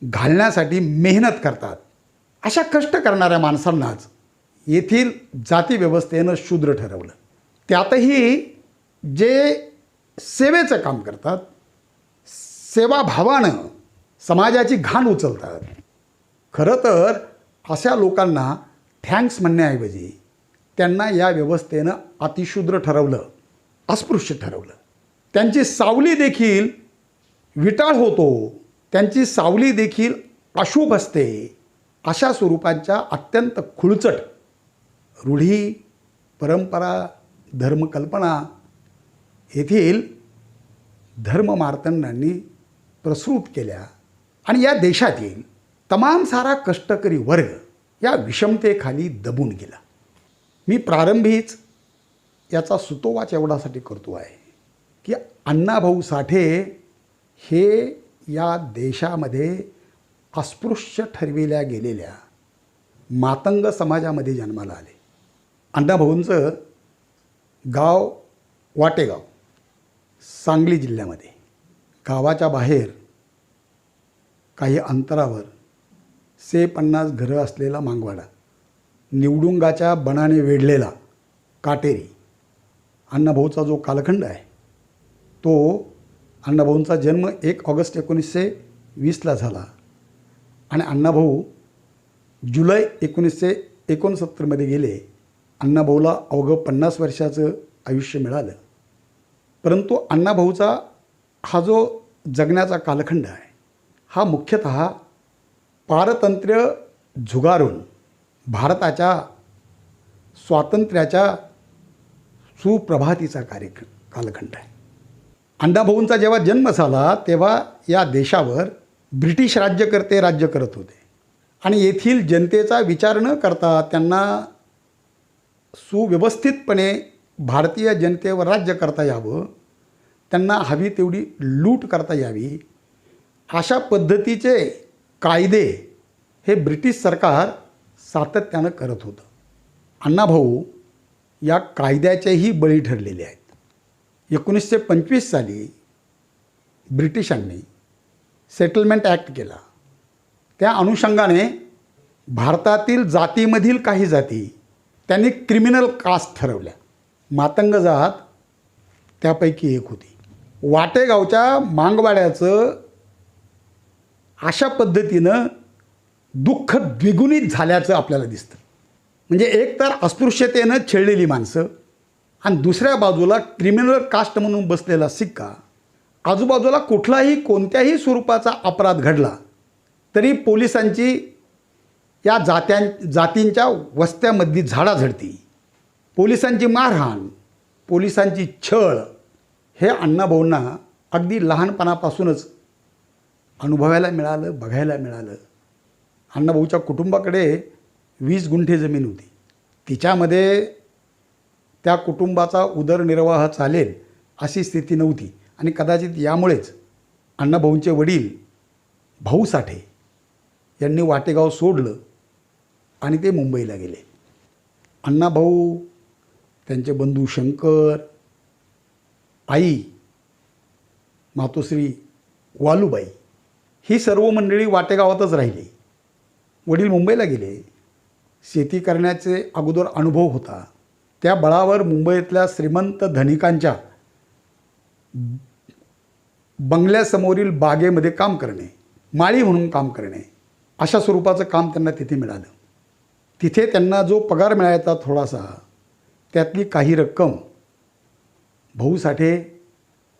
घालण्यासाठी मेहनत करतात, अशा कष्ट करणाऱ्या माणसांनाच येथील जातीव्यवस्थेनं शूद्र ठरवलं. त्यातही जे सेवेचं काम करतात, सेवाभावानं समाजाची घाण उचलतात, खरं तर अशा लोकांना थँक्स म्हणण्याऐवजी त्यांना या व्यवस्थेनं अतिशूद्र ठरवलं, अस्पृश्य ठरवलं. त्यांची सावली देखील विटाळ होतो, त्यांची सावली देखील अशुभ असते, अशा स्वरूपाच्या अत्यंत खुळचट रूढी, परंपरा, धर्मकल्पना येथील धर्ममार्तंडांनी प्रसृत केल्या आणि या देशातील तमाम सारा कष्टकरी वर्ग या विषमतेखाली दबून गेला. मी प्रारंभीच याचा सुतोवाच एवढासाठी करतो आहे की अण्णाभाऊ साठे हे या देशामध्ये अस्पृश्य ठरविल्या गेलेल्या मातंग समाजामध्ये जन्माला आले. अण्णाभाऊंचं गाव वाटेगाव, सांगली जिल्ह्यामध्ये. गावाच्या बाहेर काही अंतरावर 50 घरं असलेला मांगवाडा, निवडुंगाच्या बनाने वेढलेला काटेरी अण्णाभाऊचा जो कालखंड आहे तो अण्णाभाऊंचा जन्म 1 ऑगस्ट 1920ला झाला आणि अण्णाभाऊ जुलै 1969मध्ये गेले. अण्णाभाऊला अवघं 50 वर्षाचं आयुष्य मिळालं. परंतु अण्णाभाऊचा हा जो जगण्याचा कालखंड आहे हा मुख्यतः पारतंत्र्य झुगारून भारताच्या स्वातंत्र्याच्या सुप्रभातीचा कालखंड आहे. अण्णाभाऊंचा जेव्हा जन्म झाला तेव्हा या देशावर ब्रिटिश राज्यकर्ते राज्य करत होते आणि येथील जनतेचा विचार न करता त्यांना सुव्यवस्थितपणे भारतीय जनतेवर राज्य करता यावं, त्यांना हवी तेवढी लूट करता यावी, अशा पद्धतीचे कायदे हे ब्रिटिश सरकार सातत्यानं करत होतं. अण्णाभाऊ या कायद्याचेही बळी ठरलेले आहेत. 1925 साली ब्रिटिशांनी सेटलमेंट ॲक्ट केला. त्या अनुषंगाने भारतातील जातीमधील काही जाती त्यांनी क्रिमिनल कास्ट ठरवल्या. मातंग जात त्यापैकी एक होती. वाटेगावच्या मांगवाड्याचं अशा पद्धतीनं दुःख द्विगुणित झाल्याचं आपल्याला दिसतं. म्हणजे एक तर अस्पृश्यतेनं छेडलेली माणसं आणि दुसऱ्या बाजूला क्रिमिनल कास्ट म्हणून बसलेला सिक्का. आजूबाजूला कुठलाही कोणत्याही स्वरूपाचा अपराध घडला तरी पोलिसांची या जातींच्या वस्त्यामधली झाडाझडती, पोलिसांची मारहाण, पोलिसांची छळ हे अण्णाभाऊंना अगदी लहानपणापासूनच अनुभवायला मिळालं, बघायला मिळालं. अण्णाभाऊच्या कुटुंबाकडे 20 गुंठे जमीन होती. तिच्यामध्ये त्या कुटुंबाचा उदरनिर्वाह चालेल अशी स्थिती नव्हती आणि कदाचित यामुळेच अण्णाभाऊंचे वडील भाऊ साठे यांनी वाटेगाव सोडलं आणि ते मुंबईला गेले. अण्णाभाऊ, त्यांचे बंधू शंकर, आई मातोश्री वालूबाई ही सर्व मंडळी वाटेगावातच राहिली. वडील मुंबईला गेले. शेती करण्याचे अगोदर अनुभव होता. त्या बळावर मुंबईतल्या श्रीमंत धनिकांच्या बंगल्यासमोरील बागेमध्ये काम करणे, माळी म्हणून काम करणे, अशा स्वरूपाचं काम त्यांना तिथे मिळालं. तिथे त्यांना जो पगार मिळायचा थोडासा, त्यातली काही रक्कम भाऊ साठे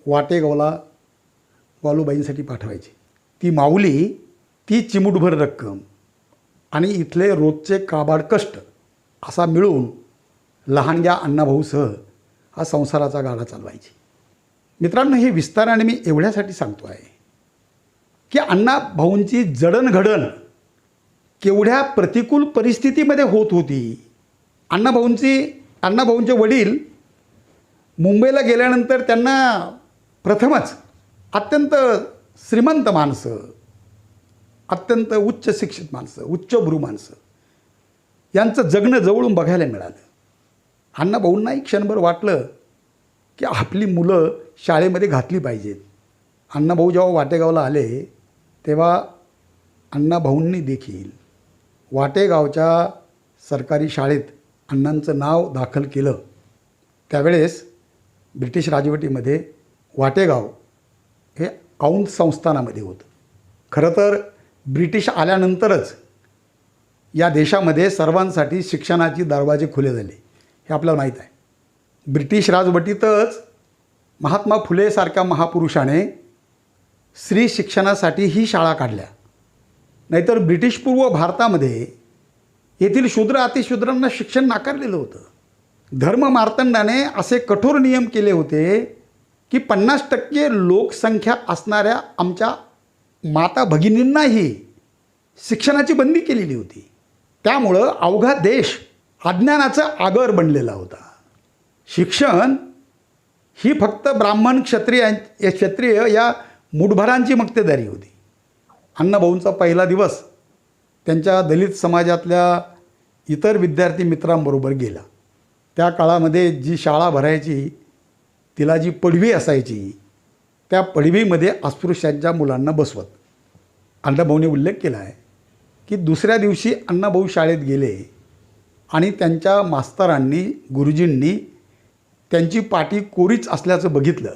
वाटेगावला वालूबाईंसाठी पाठवायची. ती माऊली, ती चिमूटभर रक्कम आणि इथले रोजचे काबाड कष्ट असा मिळून लहानग्या अण्णाभाऊसह हा संसाराचा गाडा चालवायची. मित्रांनो, हे विस्ताराने मी एवढ्यासाठी सांगतो आहे की अण्णाभाऊंची जडणघडण केवढ्या प्रतिकूल परिस्थितीमध्ये होत होती. अण्णाभाऊंचे वडील मुंबईला गेल्यानंतर त्यांना प्रथमच अत्यंत श्रीमंत माणसं, अत्यंत उच्च शिक्षित माणसं, उच्चभ्रू माणसं यांचं जगणं जवळून बघायला मिळालं. अण्णाभाऊंनाही क्षणभर वाटलं की आपली मुलं शाळेमध्ये घातली पाहिजेत. अण्णाभाऊ जेव्हा वाटेगावला आले तेव्हा अण्णाभाऊंनी देखील वाटेगावच्या सरकारी शाळेत अण्णांचं नाव दाखल केलं. त्यावेळेस ब्रिटिश राजवटीमध्ये वाटेगाव हे औंध संस्थानामध्ये होतं. खरं तर ब्रिटिश आल्यानंतरच या देशामध्ये सर्वांसाठी शिक्षणाचे दरवाजे खुले झाले, हे आपल्याला माहीत आहे. ब्रिटिश राजवटीतच महात्मा फुलेसारख्या महापुरुषाने स्त्री शिक्षणासाठी ही शाळा काढल्या. नाहीतर ब्रिटिशपूर्व भारतामध्ये येथील शूद्र अतिशूद्रांना शिक्षण नाकारलेलं होतं. धर्ममार्तंडाने असे कठोर नियम केले होते की 50% लोकसंख्या असणाऱ्या आमच्या माता भगिनींनाही शिक्षणाची बंदी केलेली होती. त्यामुळं अवघा देश अज्ञानाचा आगर बनलेला होता. शिक्षण ही फक्त ब्राह्मण क्षत्रिय या मुठभरांची मक्तेदारी होती. अण्णाभाऊंचा पहिला दिवस त्यांच्या दलित समाजातल्या इतर विद्यार्थी मित्रांबरोबर गेला. त्या काळामध्ये जी शाळा भरायची तिला जी पडवी असायची त्या पडवीमध्ये अस्पृश्यांच्या मुलांना बसवत. अण्णाभाऊने उल्लेख केला आहे की दुसऱ्या दिवशी अण्णाभाऊ शाळेत गेले आणि त्यांच्या मास्तरांनी, गुरुजींनी त्यांची पाटी कोरीच असल्याचं बघितलं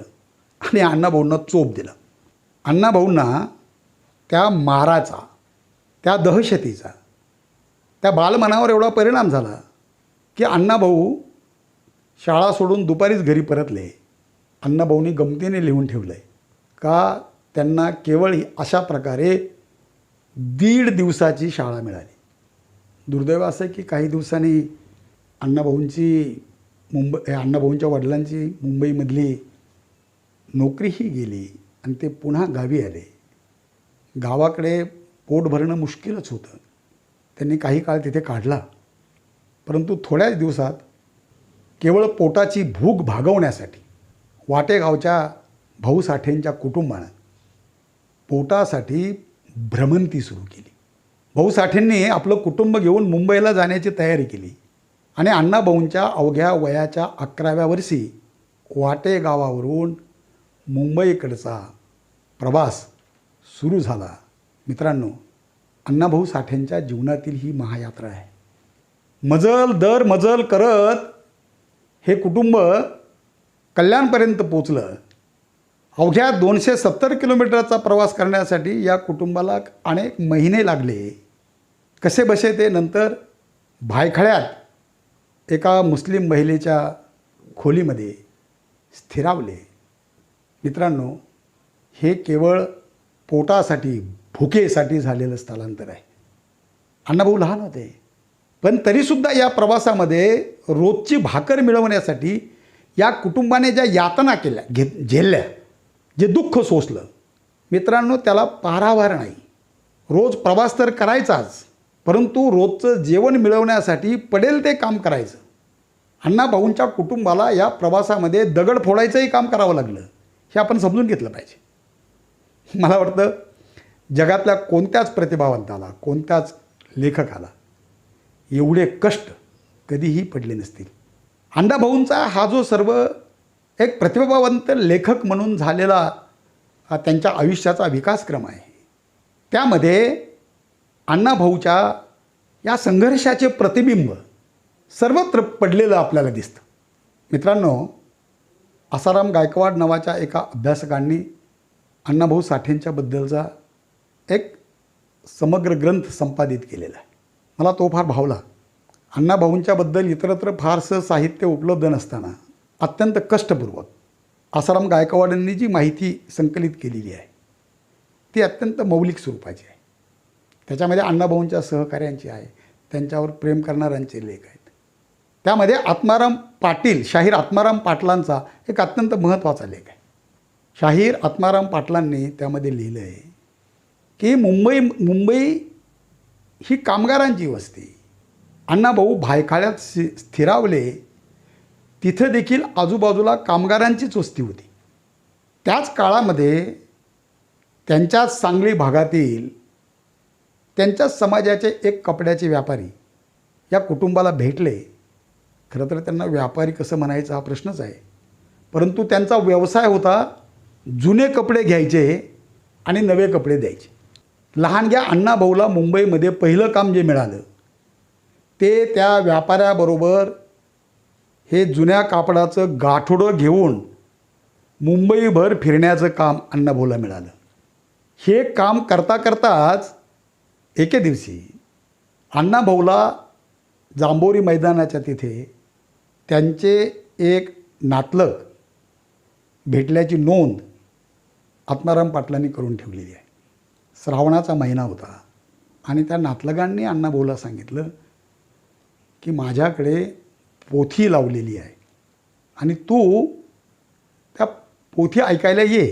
आणि अण्णाभाऊंना चोप दिला. अण्णाभाऊंना त्या माराचा, त्या दहशतीचा, त्या बालमनावर एवढा परिणाम झाला की अण्णाभाऊ शाळा सोडून दुपारीच घरी परतले अण्णाभाऊंनी गमतीने लिहून ठेवलं आहे का त्यांना केवळ अशा प्रकारे 1.5 दिवसाची शाळा मिळाली. दुर्दैव असं आहे की काही दिवसांनी अण्णाभाऊंच्या वडिलांची मुंबईमधली नोकरीही गेली आणि ते पुन्हा गावी आले. गावाकडे पोट भरणं मुश्किलच होतं. त्यांनी काही काळ तिथे काढला, परंतु थोड्याच दिवसात केवळ पोटाची भूक भागवण्यासाठी वाटेगावच्या भाऊ साठेंच्या कुटुंबानं पोटासाठी भ्रमंती सुरू केली. भाऊ साठेंनी आपलं कुटुंब घेऊन मुंबईला जाण्याची तयारी केली आणि अण्णाभाऊंच्या अवघ्या वयाच्या 11व्या वर्षी वाटेगावावरून मुंबईकडचा प्रवास सुरू झाला. मित्रांनो, अण्णाभाऊ साठेंच्या जीवनातील ही महायात्रा आहे. मजल दर मजल करत हे कुटुंब कल्याणपर्यंत पोचलं. अवघ्या 270 किलोमीटरचा प्रवास करण्यासाठी या कुटुंबाला अनेक महिने लागले. कसे बसे ते नंतर भायखळ्यात एका मुस्लिम महिलेच्या खोलीमध्ये स्थिरावले. मित्रांनो, हे केवळ पोटासाठी भुकेसाठी झालेलं स्थलांतर आहे. अण्णाभाऊ लहान होते, पण तरीसुद्धा या प्रवासामध्ये रोजची भाकर मिळवण्यासाठी या कुटुंबाने ज्या यातना केल्या झेलल्या, जे दुःख सोसलं, मित्रांनो, त्याला पारावार नाही. रोज प्रवास तर करायचाच, परंतु रोजचं जेवण मिळवण्यासाठी पडेल ते काम करायचं. अण्णाभाऊंच्या कुटुंबाला या प्रवासामध्ये दगड फोडायचंही काम करावं लागलं, हे आपण समजून घेतलं पाहिजे. मला वाटतं जगातल्या कोणत्याच प्रतिभावंताला, कोणत्याच लेखकाला एवढे कष्ट कधीही पडले नसतील. अण्णाभाऊंचा हा जो सर्व एक प्रतिभावंत लेखक म्हणून झालेला त्यांच्या आयुष्याचा विकासक्रम आहे, त्यामध्ये अण्णाभाऊच्या या संघर्षाचे प्रतिबिंब सर्वत्र पडलेलं आपल्याला दिसतं. मित्रांनो, आसाराम गायकवाड नावाच्या एका अभ्यासकांनी अण्णाभाऊ साठेंच्याबद्दलचा एक समग्र ग्रंथ संपादित केलेला आहे. मला तो फार भावला. अण्णाभाऊंच्याबद्दल इतरत्र फारसं साहित्य उपलब्ध नसताना अत्यंत कष्टपूर्वक आसाराम गायकवाडांनी जी माहिती संकलित केलेली आहे ती अत्यंत मौलिक स्वरूपाची आहे. त्याच्यामध्ये अण्णाभाऊंच्या सहकाऱ्यांची आहे, त्यांच्यावर प्रेम करणाऱ्यांचे लेख आहेत. त्यामध्ये आत्माराम पाटील, शाहीर आत्माराम पाटलांचा एक अत्यंत महत्त्वाचा लेख आहे. शाहीर आत्माराम पाटलांनी त्यामध्ये लिहिलं आहे की मुंबई ही कामगारांची वस्ती. अण्णाभाऊ भायखळ्यात स्थिरावले, तिथं देखील आजूबाजूला कामगारांचीच वस्ती होती. त्याच काळामध्ये त्यांच्याच सांगली भागातील त्यांच्याच समाजाचे एक कपड्याचे व्यापारी या कुटुंबाला भेटले. खरं तर त्यांना व्यापारी कसं म्हणायचं हा प्रश्नच आहे, परंतु त्यांचा व्यवसाय होता जुने कपडे घ्यायचे आणि नवे कपडे द्यायचे. लहानग्या अण्णाभाऊला मुंबईमध्ये पहिलं काम जे मिळालं ते त्या व्यापाऱ्याबरोबर हे जुन्या कापडाचं गाठोडं घेऊन मुंबईभर फिरण्याचं काम अण्णाभाऊला मिळालं. हे काम करता करताच एके दिवशी अण्णाभाऊला जांभोरी मैदानाच्या तिथे त्यांचे एक नातलग भेटल्याची नोंद आत्माराम पाटलांनी करून ठेवलेली आहे. श्रावणाचा महिना होता आणि त्या नातलगांनी अण्णाभाऊला सांगितलं की माझ्याकडे पोथी लावलेली आहे आणि तू त्या पोथी ऐकायला ये.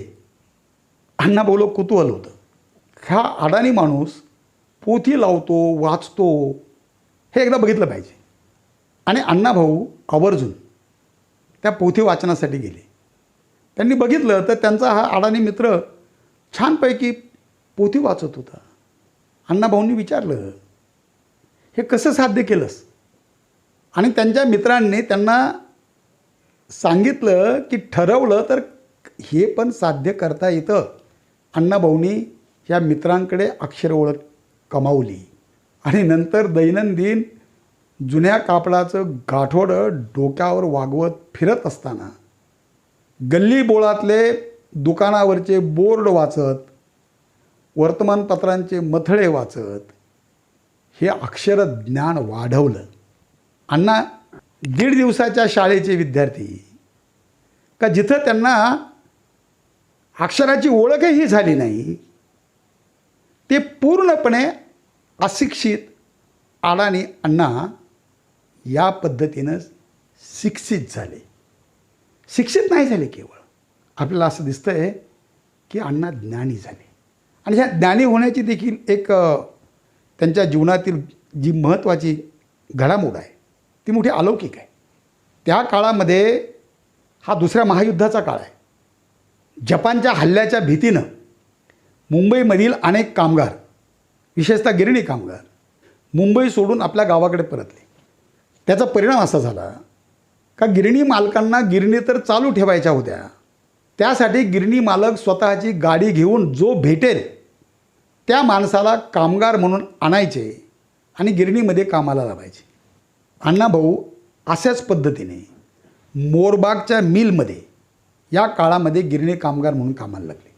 अण्णाभाऊला कुतूहल होतं. हा अडाणी माणूस पोथी लावतो, वाचतो, हे एकदा बघितलं पाहिजे. आणि अण्णाभाऊ आवर्जून त्या पोथी वाचनासाठी गेले. त्यांनी बघितलं तर त्यांचा हा अडाणी मित्र छानपैकी पोथी वाचत होता. अण्णाभाऊंनी विचारलं, हे कसं साध्य केलंस? आणि त्यांच्या मित्रांनी त्यांना सांगितलं की ठरवलं तर हे पण साध्य करता येतं. अण्णाभाऊंनी या मित्रांकडे अक्षर ओळख कमावली आणि नंतर दैनंदिन जुन्या कापडाचं गाठोडं डोक्यावर वागवत फिरत असताना गल्ली बोळातले दुकानावरचे बोर्ड वाचत, वर्तमानपत्रांचे मथळे वाचत हे अक्षरज्ञान वाढवलं. अण्णा 1.5 दिवसाच्या शाळेचे विद्यार्थी का जिथं त्यांना अक्षराची ओळखही झाली नाही ते पूर्णपणे अशिक्षित अडाणी अण्णा या पद्धतीनं शिक्षित झाले. शिक्षित नाही झाले केवळ, आपल्याला असं दिसतंय की अण्णा ज्ञानी झाले. आणि ह्या ज्ञानी होण्याची देखील एक त्यांच्या जीवनातील जी महत्त्वाची घडामोड आहे ती मोठी अलौकिक आहे. त्या काळामध्ये हा दुसऱ्या महायुद्धाचा काळ आहे. जपानच्या हल्ल्याच्या भीतीनं मुंबईमधील अनेक कामगार, विशेषतः गिरणी कामगार, मुंबई सोडून आपल्या गावाकडे परतले. त्याचा परिणाम असा झाला का गिरणी मालकांना गिरणी तर चालू ठेवायच्या होत्या, त्यासाठी गिरणी मालक स्वतःची गाडी घेऊन जो भेटेल त्या माणसाला कामगार म्हणून आणायचे आणि गिरणीमध्ये कामाला लावायचे. अण्णाभाऊ अशाच पद्धतीने मोरबागच्या मिलमध्ये या काळामध्ये गिरणी कामगार म्हणून कामाला लागले.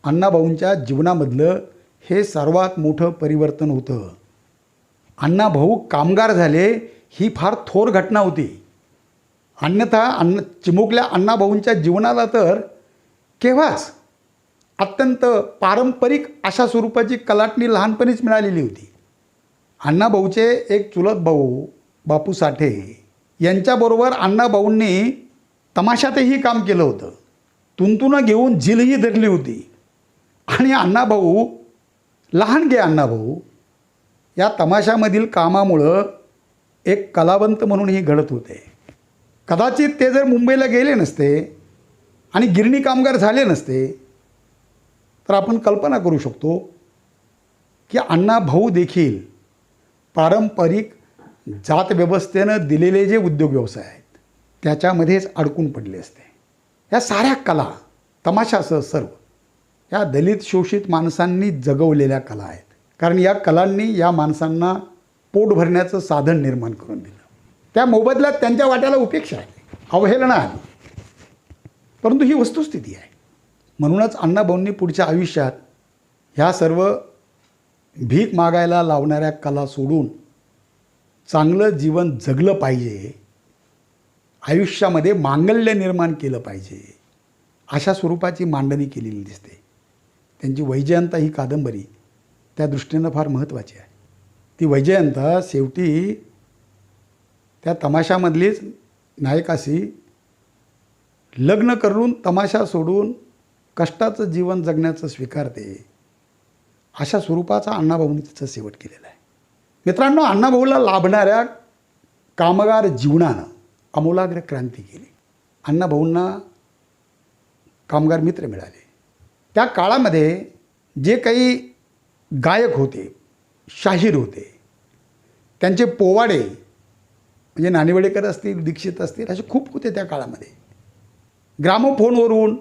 अण्णाभाऊंच्या जीवनामधलं हे सर्वात मोठं परिवर्तन होतं. अण्णाभाऊ कामगार झाले ही फार थोर घटना होती. अन्यथा चिमुकल्या अण्णाभाऊंच्या जीवनाला तर केव्हाच अत्यंत पारंपरिक अशा स्वरूपाची कलाटणी लहानपणीच मिळालेली होती. अण्णाभाऊचे एक चुलत भाऊ बापू साठे यांच्याबरोबर अण्णाभाऊंनी तमाशातही काम केलं होतं. तुंतुनं घेऊन झिलही धरली होती. आणि अण्णाभाऊ, लहानगे अण्णाभाऊ या तमाशामधील कामामुळं एक कलावंत म्हणूनही घडत होते. कदाचित ते जर मुंबईला गेले नसते आणि गिरणी कामगार झाले नसते तर आपण कल्पना करू शकतो की अण्णाभाऊ देखील पारंपरिक जातव्यवस्थेनं दिलेले जे उद्योग व्यवसाय आहेत त्याच्यामध्येच अडकून पडले असते. या साऱ्या कला, तमाशासह सर्व या दलित शोषित माणसांनी जगवलेल्या कला आहेत. कारण या कलांनी या माणसांना पोट भरण्याचं साधन निर्माण करून दिलं. त्या मोबदल्यात त्यांच्या वाट्याला उपेक्षा आहे, अवहेलना आली, परंतु ही वस्तुस्थिती आहे. म्हणूनच अण्णाभाऊंनी पुढच्या आयुष्यात ह्या सर्व भीक मागायला लावणाऱ्या कला सोडून चांगलं जीवन जगलं पाहिजे, आयुष्यामध्ये मांगल्य निर्माण केलं पाहिजे, अशा स्वरूपाची मांडणी केलेली दिसते. त्यांची वैजयंता ही कादंबरी त्या दृष्टीनं फार महत्त्वाची आहे. ती वैजयंता शेवटी त्या तमाशामधलीच नायकाशी लग्न करून तमाशा सोडून कष्टाचं जीवन जगण्याचं स्वीकारते. अशा स्वरूपाचा अण्णाभाऊंनी तिचं शेवट केलेला आहे. मित्रांनो, अण्णाभाऊला लाभणाऱ्या कामगार जीवनानं आमूलाग्र क्रांती केली. अण्णाभाऊंना कामगार मित्र मिळाले. त्या काळामध्ये जे काही गायक होते, शाहीर होते, त्यांचे पोवाडे म्हणजे नानिवडेकर असतील, दीक्षित असतील, असे खूप होते त्या काळामध्ये. ग्रामोफोनवरून,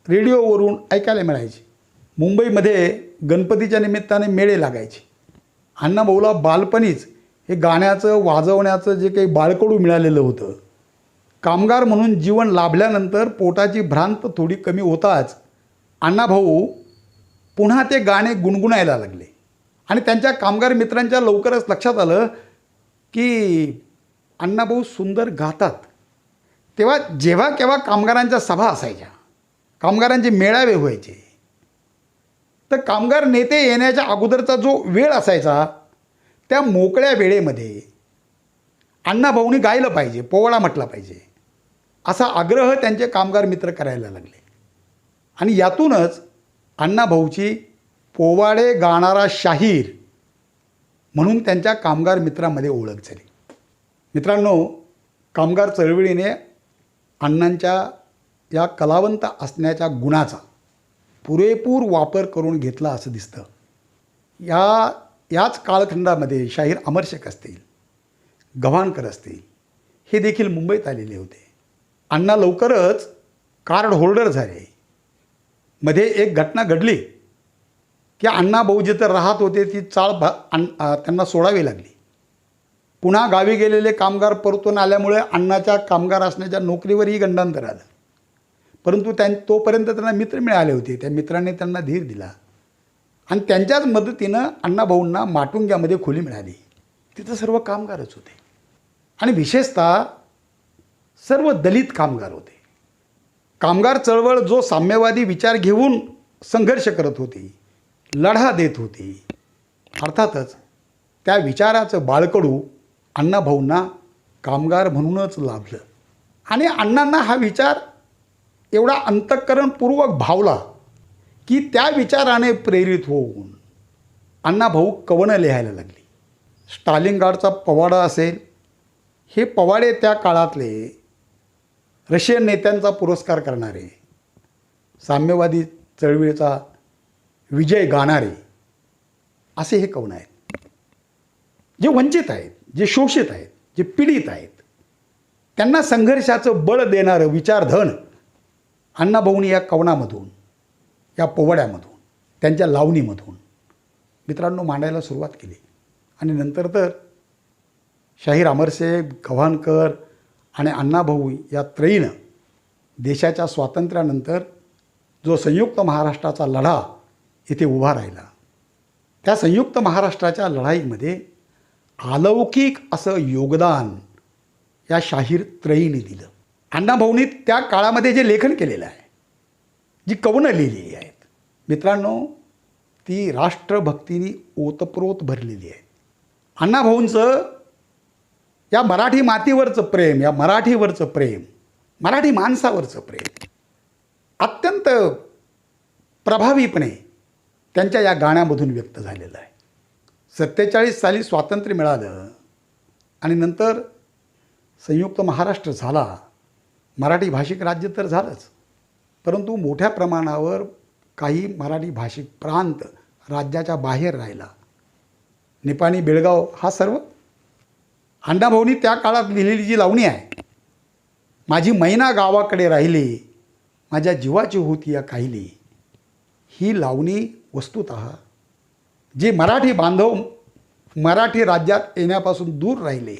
रेडिओवरून ऐकायला मिळायचे. मुंबईमध्ये गणपतीच्या निमित्ताने मेळे लागायचे. अण्णाभाऊला बालपणीच हे गाण्याचं, वाजवण्याचं जे काही बाळकडू मिळालेलं होतं. कामगार म्हणून जीवन लाभल्यानंतर पोटाची भ्रांत थोडी कमी होताच अण्णाभाऊ पुन्हा ते गाणे गुणगुणायला लागले. आणि त्यांच्या कामगार मित्रांच्या लवकरच लक्षात आलं की अण्णाभाऊ सुंदर गातात. तेव्हा जेव्हा केव्हा कामगारांच्या सभा असायच्या, कामगारांचे मेळावे व्हायचे, तर कामगार नेते येण्याच्या अगोदरचा जो वेळ असायचा त्या मोकळ्या वेळेमध्ये अण्णाभाऊंनी गायलं पाहिजे, पोवाडा म्हटला पाहिजे, असा आग्रह त्यांचे कामगार मित्र करायला लागले. आणि यातूनच अण्णाभाऊची पोवाडे गाणारा शाहीर म्हणून त्यांच्या कामगार मित्रामध्ये ओळख झाली. मित्रांनो, कामगार चळवळीने अण्णांच्या या कलावंत असण्याच्या गुणाचा पुरेपूर वापर करून घेतला असं दिसतं. याच कालखंडामध्ये शाहीर अमर शेख असतील, गव्हाणकर असतील, हे देखील मुंबईत आलेले होते. अण्णा लवकरच कार्ड होल्डर झाले. मध्ये एक घटना घडली की अण्णाभाऊ जिथं राहत होते ती चाळ त्यांना सोडावी लागली. पुन्हा गावी गेलेले कामगार परतून आल्यामुळे अण्णाच्या कामगार असण्याच्या नोकरीवरही गंडांतर आलं. परंतु तोपर्यंत त्यांना मित्र मिळाले होते. त्या मित्रांनी त्यांना धीर दिला आणि त्यांच्याच मदतीनं अण्णाभाऊंना माटुंग्यामध्ये खोली मिळाली. तिथं सर्व कामगारच होते आणि विशेषतः सर्व दलित कामगार होते. कामगार चळवळ जो साम्यवादी विचार घेऊन संघर्ष करत होती, लढा देत होती, अर्थातच त्या विचाराचं बाळकडू अण्णाभाऊंना कामगार म्हणूनच लाभलं. आणि अण्णांना हा विचार एवढा अंतःकरणपूर्वक भावला की त्या विचाराने प्रेरित होऊन अण्णाभाऊ कवनं लिहायला लागली. स्टालिनग्राडचा पवाडा असेल, हे पवाडे त्या काळातले रशियन नेत्यांचा पुरस्कार करणारे, साम्यवादी चळवळीचा विजय गाणारे असे हे कवनं आहेत. जे वंचित आहेत, जे शोषित आहेत, जे पीडित आहेत, त्यांना संघर्षाचं बळ देणारं विचारधन अण्णाभाऊंनी या कवनामधून, या पोवाड्यामधून, त्यांच्या लावणीमधून मित्रांनो मांडायला सुरुवात केली. आणि नंतर तर शाहीर अमरशेख, गव्हाणकर आणि अण्णाभाऊ या त्रयीनं देशाच्या स्वातंत्र्यानंतर जो संयुक्त महाराष्ट्राचा लढा इथे उभा राहिला, त्या संयुक्त महाराष्ट्राच्या लढाईमध्ये अलौकिक असं योगदान या शाहीर त्रयीने दिलं. अण्णाभाऊंनी त्या काळामध्ये जे लेखन केलेलं आहे, जी कवनं लिहिलेली आहेत मित्रांनो, ती राष्ट्रभक्तीने ओतप्रोत भरलेली आहे. अण्णाभाऊंचं या मराठी मातीवरचं प्रेम, या मराठीवरचं प्रेम, मराठी माणसावरचं प्रेम अत्यंत प्रभावीपणे त्यांच्या या गाण्यामधून व्यक्त झालेलं आहे. 47 साली स्वातंत्र्य मिळालं आणि नंतर संयुक्त महाराष्ट्र झाला. मराठी भाषिक राज्य तर झालंच, परंतु मोठ्या प्रमाणावर काही मराठी भाषिक प्रांत राज्याच्या बाहेर राहिला. निपाणी, बेळगाव हा सर्व. अण्णाभाऊंनी त्या काळात लिहिलेली जी लावणी आहे, माझी मैना गावाकडे राहिली, माझ्या जीवाची होती या काहिली, ही लावणी वस्तुतः जे मराठी बांधव मराठी राज्यात येण्यापासून दूर राहिले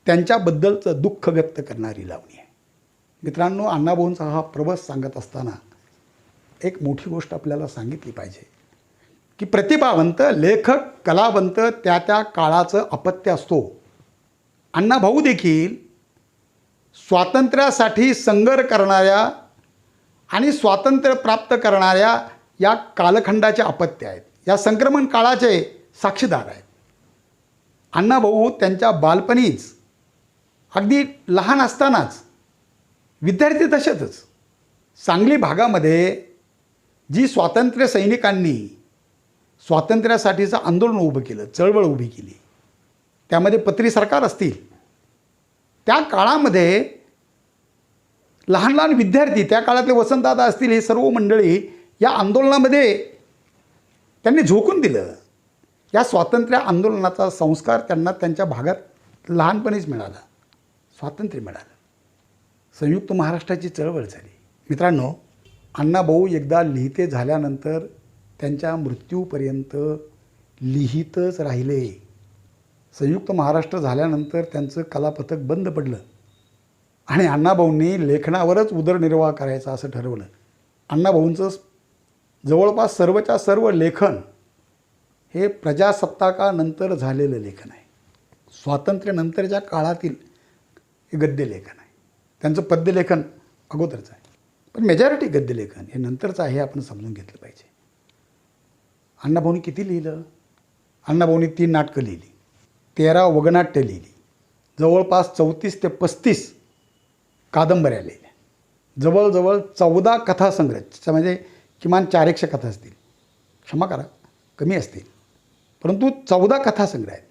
त्यांच्याबद्दलचं दुःख व्यक्त करणारी लावणी आहे. मित्रांनो, अण्णाभाऊंचा हा प्रवास सांगत असताना एक मोठी गोष्ट आपल्याला सांगितली पाहिजे की प्रतिभावंत लेखक, कलावंत त्या त्या काळाचं अपत्य असतो. अण्णाभाऊ देखील स्वातंत्र्यासाठी संघर्ष करणाऱ्या आणि स्वातंत्र्य प्राप्त करणाऱ्या या कालखंडाचे अपत्य आहेत, या संक्रमण काळाचे साक्षीदार आहेत. अण्णाभाऊ त्यांच्या बालपणीच, अगदी लहान असतानाच, विद्यार्थी दशेतच सांगली भागामध्ये जी स्वातंत्र्य सैनिकांनी स्वातंत्र्यासाठीचं आंदोलन उभं केलं, चळवळ उभी केली, त्यामध्ये पत्री सरकार असतील, त्या काळामध्ये लहान लहान विद्यार्थी, त्या काळातले वसंतदादा असतील, हे सर्व मंडळी या आंदोलनामध्ये त्यांनी झोकून दिलं. या स्वातंत्र्य आंदोलनाचा संस्कार त्यांना त्यांच्या भागात लहानपणीच मिळाला, स्वातंत्र्य मिळालं, संयुक्त महाराष्ट्राची चळवळ झाली. मित्रांनो, अण्णाभाऊ एकदा लिहिते झाल्यानंतर त्यांच्या मृत्यूपर्यंत लिहितच राहिले. संयुक्त महाराष्ट्र झाल्यानंतर त्यांचं कलापथक बंद पडलं आणि अण्णाभाऊंनी लेखनावरच उदरनिर्वाह करायचा असं ठरवलं. अण्णाभाऊंचं जवळपास सर्वच्या सर्व लेखन हे प्रजासत्ताकानंतर झालेलं लेखन आहे, स्वातंत्र्यानंतरच्या काळातील हे गद्यलेखन आहे. त्यांचं पद्यलेखन अगोदरचं आहे, पण मेजॉरिटी गद्यलेखन हे नंतरचं आहे, आपण समजून घेतलं पाहिजे. अण्णाभाऊंनी किती लिहिलं? अण्णाभाऊंनी 3 नाटकं लिहिली, 13 वगनाट्य लिहिली, जवळपास 34 ते 35 कादंबऱ्या लिहिल्या, जवळजवळ 14 कथासंग्रह, म्हणजे किमान 400 कथा असतील, क्षमा करा कमी असतील, परंतु 14 कथासंग्रह आहेत.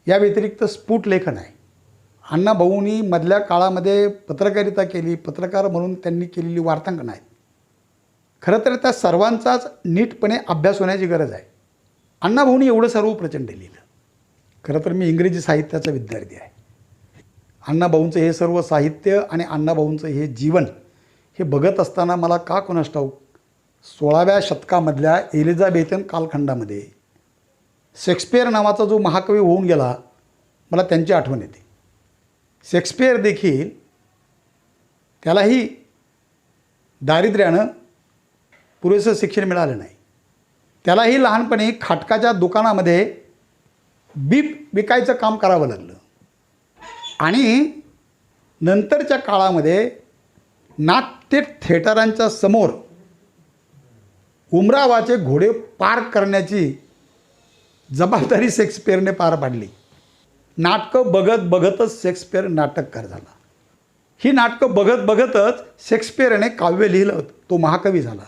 या व्यतिरिक्त स्फुट लेखन आहे. अण्णाभाऊंनी मधल्या काळामध्ये पत्रकारिता केली, पत्रकार म्हणून त्यांनी केलेली वार्तांकन आहेत. खरं तर त्या सर्वांचाच नीटपणे अभ्यास होण्याची गरज आहे. अण्णाभाऊंनी एवढं सर्व प्रचंड लिहिलं. खरं तर मी इंग्रजी साहित्याचा विद्यार्थी आहे. अण्णाभाऊंचं हे सर्व साहित्य आणि अण्णाभाऊंचं हे जीवन हे बघत असताना मला का कोणास ठाऊक 16व्या शतकामधल्या एलिझाबेथन कालखंडामध्ये शेक्सपियर नावाचा जो महाकवी होऊन गेला, मला त्यांची आठवण येते. शेक्सपियर देखील, त्यालाही दारिद्र्यानं पुरेसं शिक्षण मिळालं नाही. त्यालाही लहानपणी खाटकाच्या दुकानामध्ये बीप विकायचं काम करावं लागलं आणि नंतरच्या काळामध्ये नाट्य थिएटरांच्या समोर उमरावाचे घोडे पार्क करण्याची जबाबदारी शेक्सपियरने पार पाडली. नाटकं बघत बघतच शेक्सपियर नाटककार झाला. ही नाटकं बघत बघतच शेक्सपियरने काव्य लिहिलं, तो महाकवी झाला.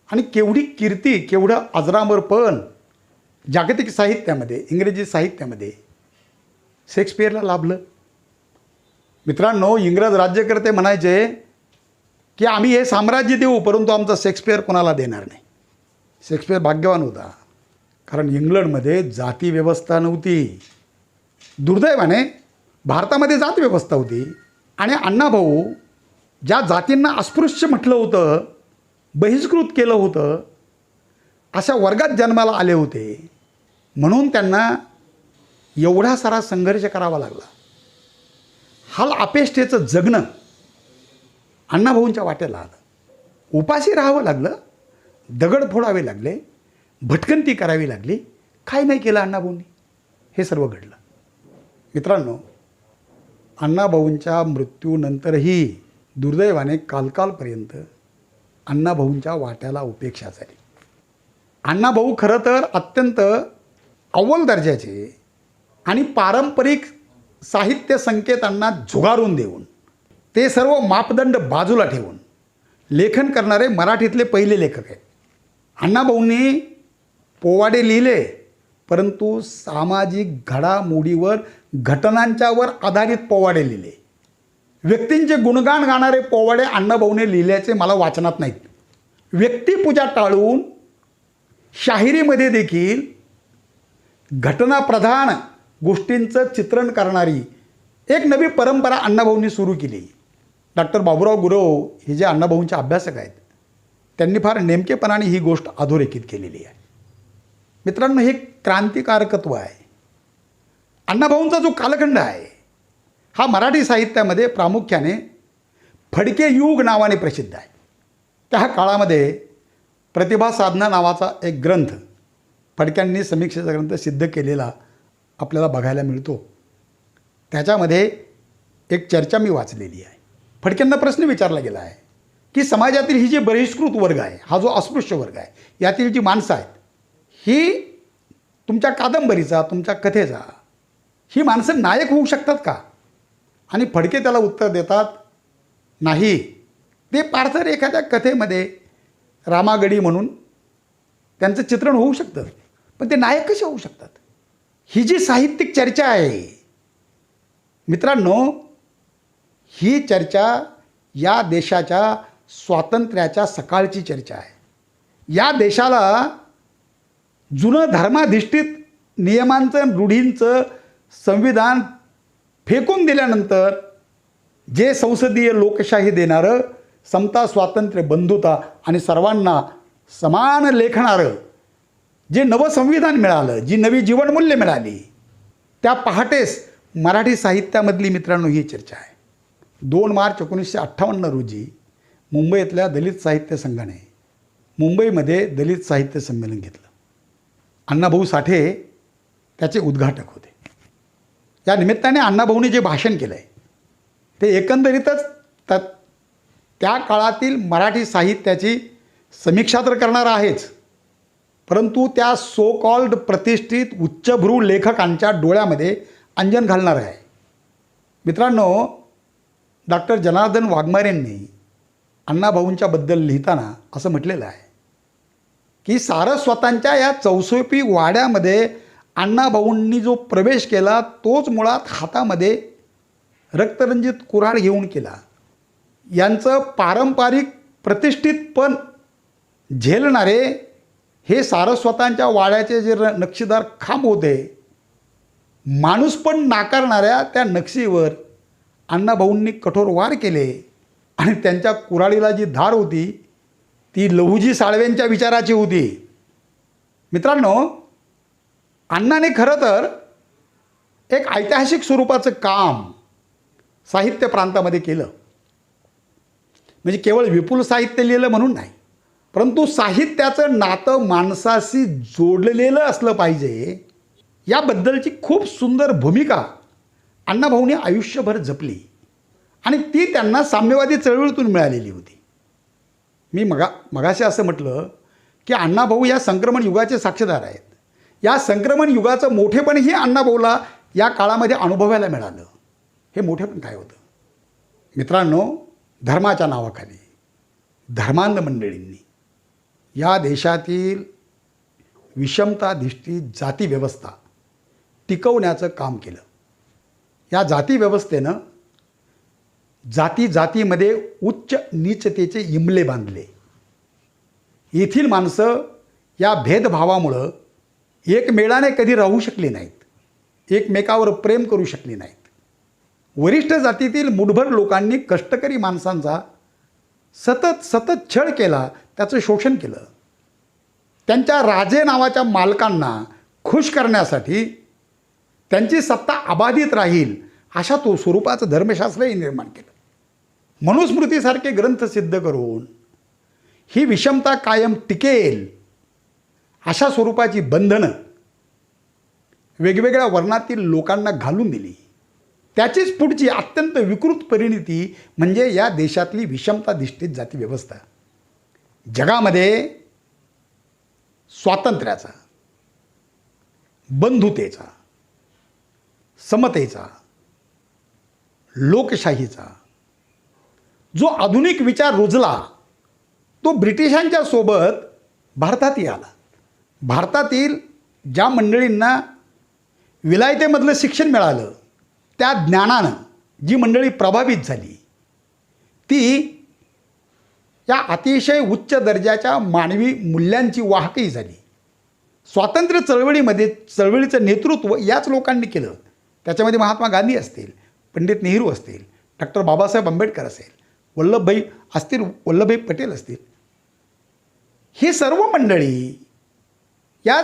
आणि केवढी कीर्ती, केवढं अजरामरपण जागतिक साहित्यामध्ये, इंग्रजी साहित्यामध्ये शेक्सपियरला लाभलं. मित्रांनो, इंग्रज राज्यकर्ते म्हणायचे की आम्ही हे साम्राज्य देऊ, परंतु आमचा शेक्सपियर कोणाला देणार नाही. शेक्सपियर भाग्यवान होता, कारण इंग्लंडमध्ये जाती व्यवस्था नव्हती. दुर्दैवाने भारतामध्ये जात व्यवस्था होती. आणि अण्णाभाऊ ज्या जातींना अस्पृश्य म्हटलं होतं, बहिष्कृत केलं होतं, अशा वर्गात जन्माला आले होते. म्हणून त्यांना एवढा सारा संघर्ष करावा लागला. हाल अपेष्टेचं जगणं अण्णाभाऊंच्या वाट्याला आलं. उपाशी राहावं लागलं, दगड फोडावे लागले, भटकंती करावी लागली. काय नाही केलं अण्णाभाऊंनी, हे सर्व घडलं. मित्रांनो, अण्णाभाऊंच्या मृत्यूनंतरही दुर्दैवाने कालकालपर्यंत अण्णाभाऊंच्या वाट्याला उपेक्षा झाली. अण्णाभाऊ खरं तर अत्यंत अव्वल दर्जाचे आणि पारंपरिक साहित्य संकेतांना झुगारून देऊन, ते सर्व मापदंड बाजूला ठेवून लेखन करणारे मराठीतले पहिले लेखक आहेत. अण्णाभाऊंनी पोवाडे लिहिले, परंतु सामाजिक घडामोडीवर, घटनांच्यावर आधारित पोवाडे लिहिले. व्यक्तींचे गुणगान गाणारे पोवाडे अण्णाभाऊने लिहिल्याचे मला वाचनात नाहीत. व्यक्तिपूजा टाळून शाहिरीमध्ये देखील घटनाप्रधान गोष्टींचं चित्रण करणारी एक नवी परंपरा अण्णाभाऊंनी सुरू केली. डॉक्टर बाबूराव गुरव हे जे अण्णाभाऊंचे अभ्यासक आहेत, त्यांनी फार नेमकेपणाने ही गोष्ट अधोरेखित केलेली आहे. मित्रांनो, हे क्रांतिकारकत्व आहे. अण्णाभाऊंचा जो कालखंड आहे हा मराठी साहित्यामध्ये प्रामुख्याने फडके युग नावाने प्रसिद्ध आहे. त्या काळामध्ये प्रतिभा साधना नावाचा एक ग्रंथ, फडक्यांनी समीक्षेचा ग्रंथ सिद्ध केलेला आपल्याला बघायला मिळतो. त्याच्यामध्ये एक चर्चा मी वाचलेली आहे. फडक्यांना प्रश्न विचारला गेला आहे की समाजातील ही जी बहिष्कृत वर्ग आहे, हा जो अस्पृश्य वर्ग आहे, यातील जी माणसं आहेत, ही तुमच्या कादंबरीचा, तुमच्या कथेचा, ही माणसं नायक होऊ शकतात का? आणि फडके त्याला उत्तर देतात, नाही. ते पार तर एखाद्या कथेमध्ये रामागडी म्हणून त्यांचं चित्रण होऊ शकतं, पण ते नायक कसे होऊ शकतात? ही जी साहित्यिक चर्चा आहे मित्रांनो, ही चर्चा या देशाच्या स्वातंत्र्याच्या सकाळची चर्चा आहे. या देशाला जुनं धर्माधिष्ठित नियमांचं, रूढींचं संविधान फेकून दिल्यानंतर जे संसदीय लोकशाही देणारं, समता, स्वातंत्र्य, बंधुता आणि सर्वांना समान लेखणारं जे नवं संविधान मिळालं, जी नवी जीवनमूल्य मिळाली, त्या पहाटेस मराठी साहित्यामधली मित्रांनो ही चर्चा आहे. 2 मार्च 1958 रोजी मुंबईतल्या दलित साहित्य संघाने मुंबईमध्ये दलित साहित्य संमेलन घेतलं. अण्णाभाऊ साठे त्याचे उद्घाटक होते. या निमित्ताने अण्णाभाऊने जे भाषण केलं आहे ते एकंदरीतच त्या काळातील मराठी साहित्याची समीक्षा तर करणार आहेच, परंतु त्या सो कॉल्ड प्रतिष्ठित उच्चभ्रू लेखकांच्या डोळ्यामध्ये अंजन घालणार आहे. मित्रांनो, डॉक्टर जनार्दन वाघमारेंनी अण्णाभाऊंच्याबद्दल लिहिताना असं म्हटलेलं आहे की सारस्वतांच्या या चौसोपी वाड्यामध्ये अण्णाभाऊंनी जो प्रवेश केला तोच मुळात हातामध्ये रक्तरंजित कुऱ्हाड घेऊन केला. यांचं पारंपरिक प्रतिष्ठितपण झेलणारे हे सारस्वतांच्या वाड्याचे जे नक्षीदार खांब होते, माणूसपण नाकारणाऱ्या त्या नक्षीवर अण्णाभाऊंनी कठोर वार केले आणि त्यांच्या कुऱ्हाडीला जी धार होती ती लहुजी साळवेंच्या विचाराची होती. मित्रांनो, अण्णाने खरं तर एक ऐतिहासिक स्वरूपाचं काम साहित्य प्रांतामध्ये केलं. म्हणजे केवळ विपुल साहित्य लिहिलं म्हणून नाही, परंतु साहित्याचं नातं माणसाशी जोडलेलं असलं पाहिजे याबद्दलची खूप सुंदर भूमिका अण्णाभाऊंनी आयुष्यभर जपली. आणि ती त्यांना साम्यवादी चळवळीतून मिळालेली होती. मी मगाशी असं म्हटलं की अण्णाभाऊ या संक्रमण युगाचे साक्षीदार आहेत. या संक्रमण युगाचं मोठेपणही अण्णाभाऊला या काळामध्ये अनुभवायला मिळालं. हे मोठेपण काय होतं? मित्रांनो, धर्माच्या नावाखाली धर्मांध मंडळींनी या देशातील विषमताधिष्ठित जातीव्यवस्था टिकवण्याचं काम केलं. या जातीव्यवस्थेनं जातीमध्ये उच्च नीचतेचे इमले बांधले. येथील माणसं या भेदभावामुळं एकमेळाने कधी राहू शकली नाहीत, एकमेकावर प्रेम करू शकली नाहीत. वरिष्ठ जातीतील मुठभर लोकांनी कष्टकरी माणसांचा सतत छळ केला, त्याचं शोषण केलं. त्यांच्या राजे नावाच्या मालकांना खुश करण्यासाठी त्यांची सत्ता अबाधित राहील अशा तो स्वरूपाचं धर्मशास्त्रही निर्माण केलं. मनुस्मृतीसारखे ग्रंथ सिद्ध करून ही विषमता कायम टिकेल अशा स्वरूपाची बंधनं वेगवेगळ्या वर्णातील लोकांना घालून दिली. त्याचीच पुढची अत्यंत विकृत परिणिती म्हणजे या देशातली विषमताधिष्ठित जातीव्यवस्था. जगामध्ये स्वातंत्र्याचा, बंधुतेचा, समतेचा, लोकशाहीचा जो आधुनिक विचार रुजला तो ब्रिटिशांच्या सोबत भारतातही आला. भारतातील ज्या मंडळींना विलायतेमधलं शिक्षण मिळालं, त्या ज्ञानानं जी मंडळी प्रभावित झाली ती या अतिशय उच्च दर्जाच्या मानवी मूल्यांची वाहकही झाली. स्वातंत्र्य चळवळीचं नेतृत्व याच लोकांनी केलं. त्याच्यामध्ये महात्मा गांधी असतील, पंडित नेहरू असतील, डॉक्टर बाबासाहेब आंबेडकर असेल, वल्लभभाई पटेल असतील. ही सर्व मंडळी या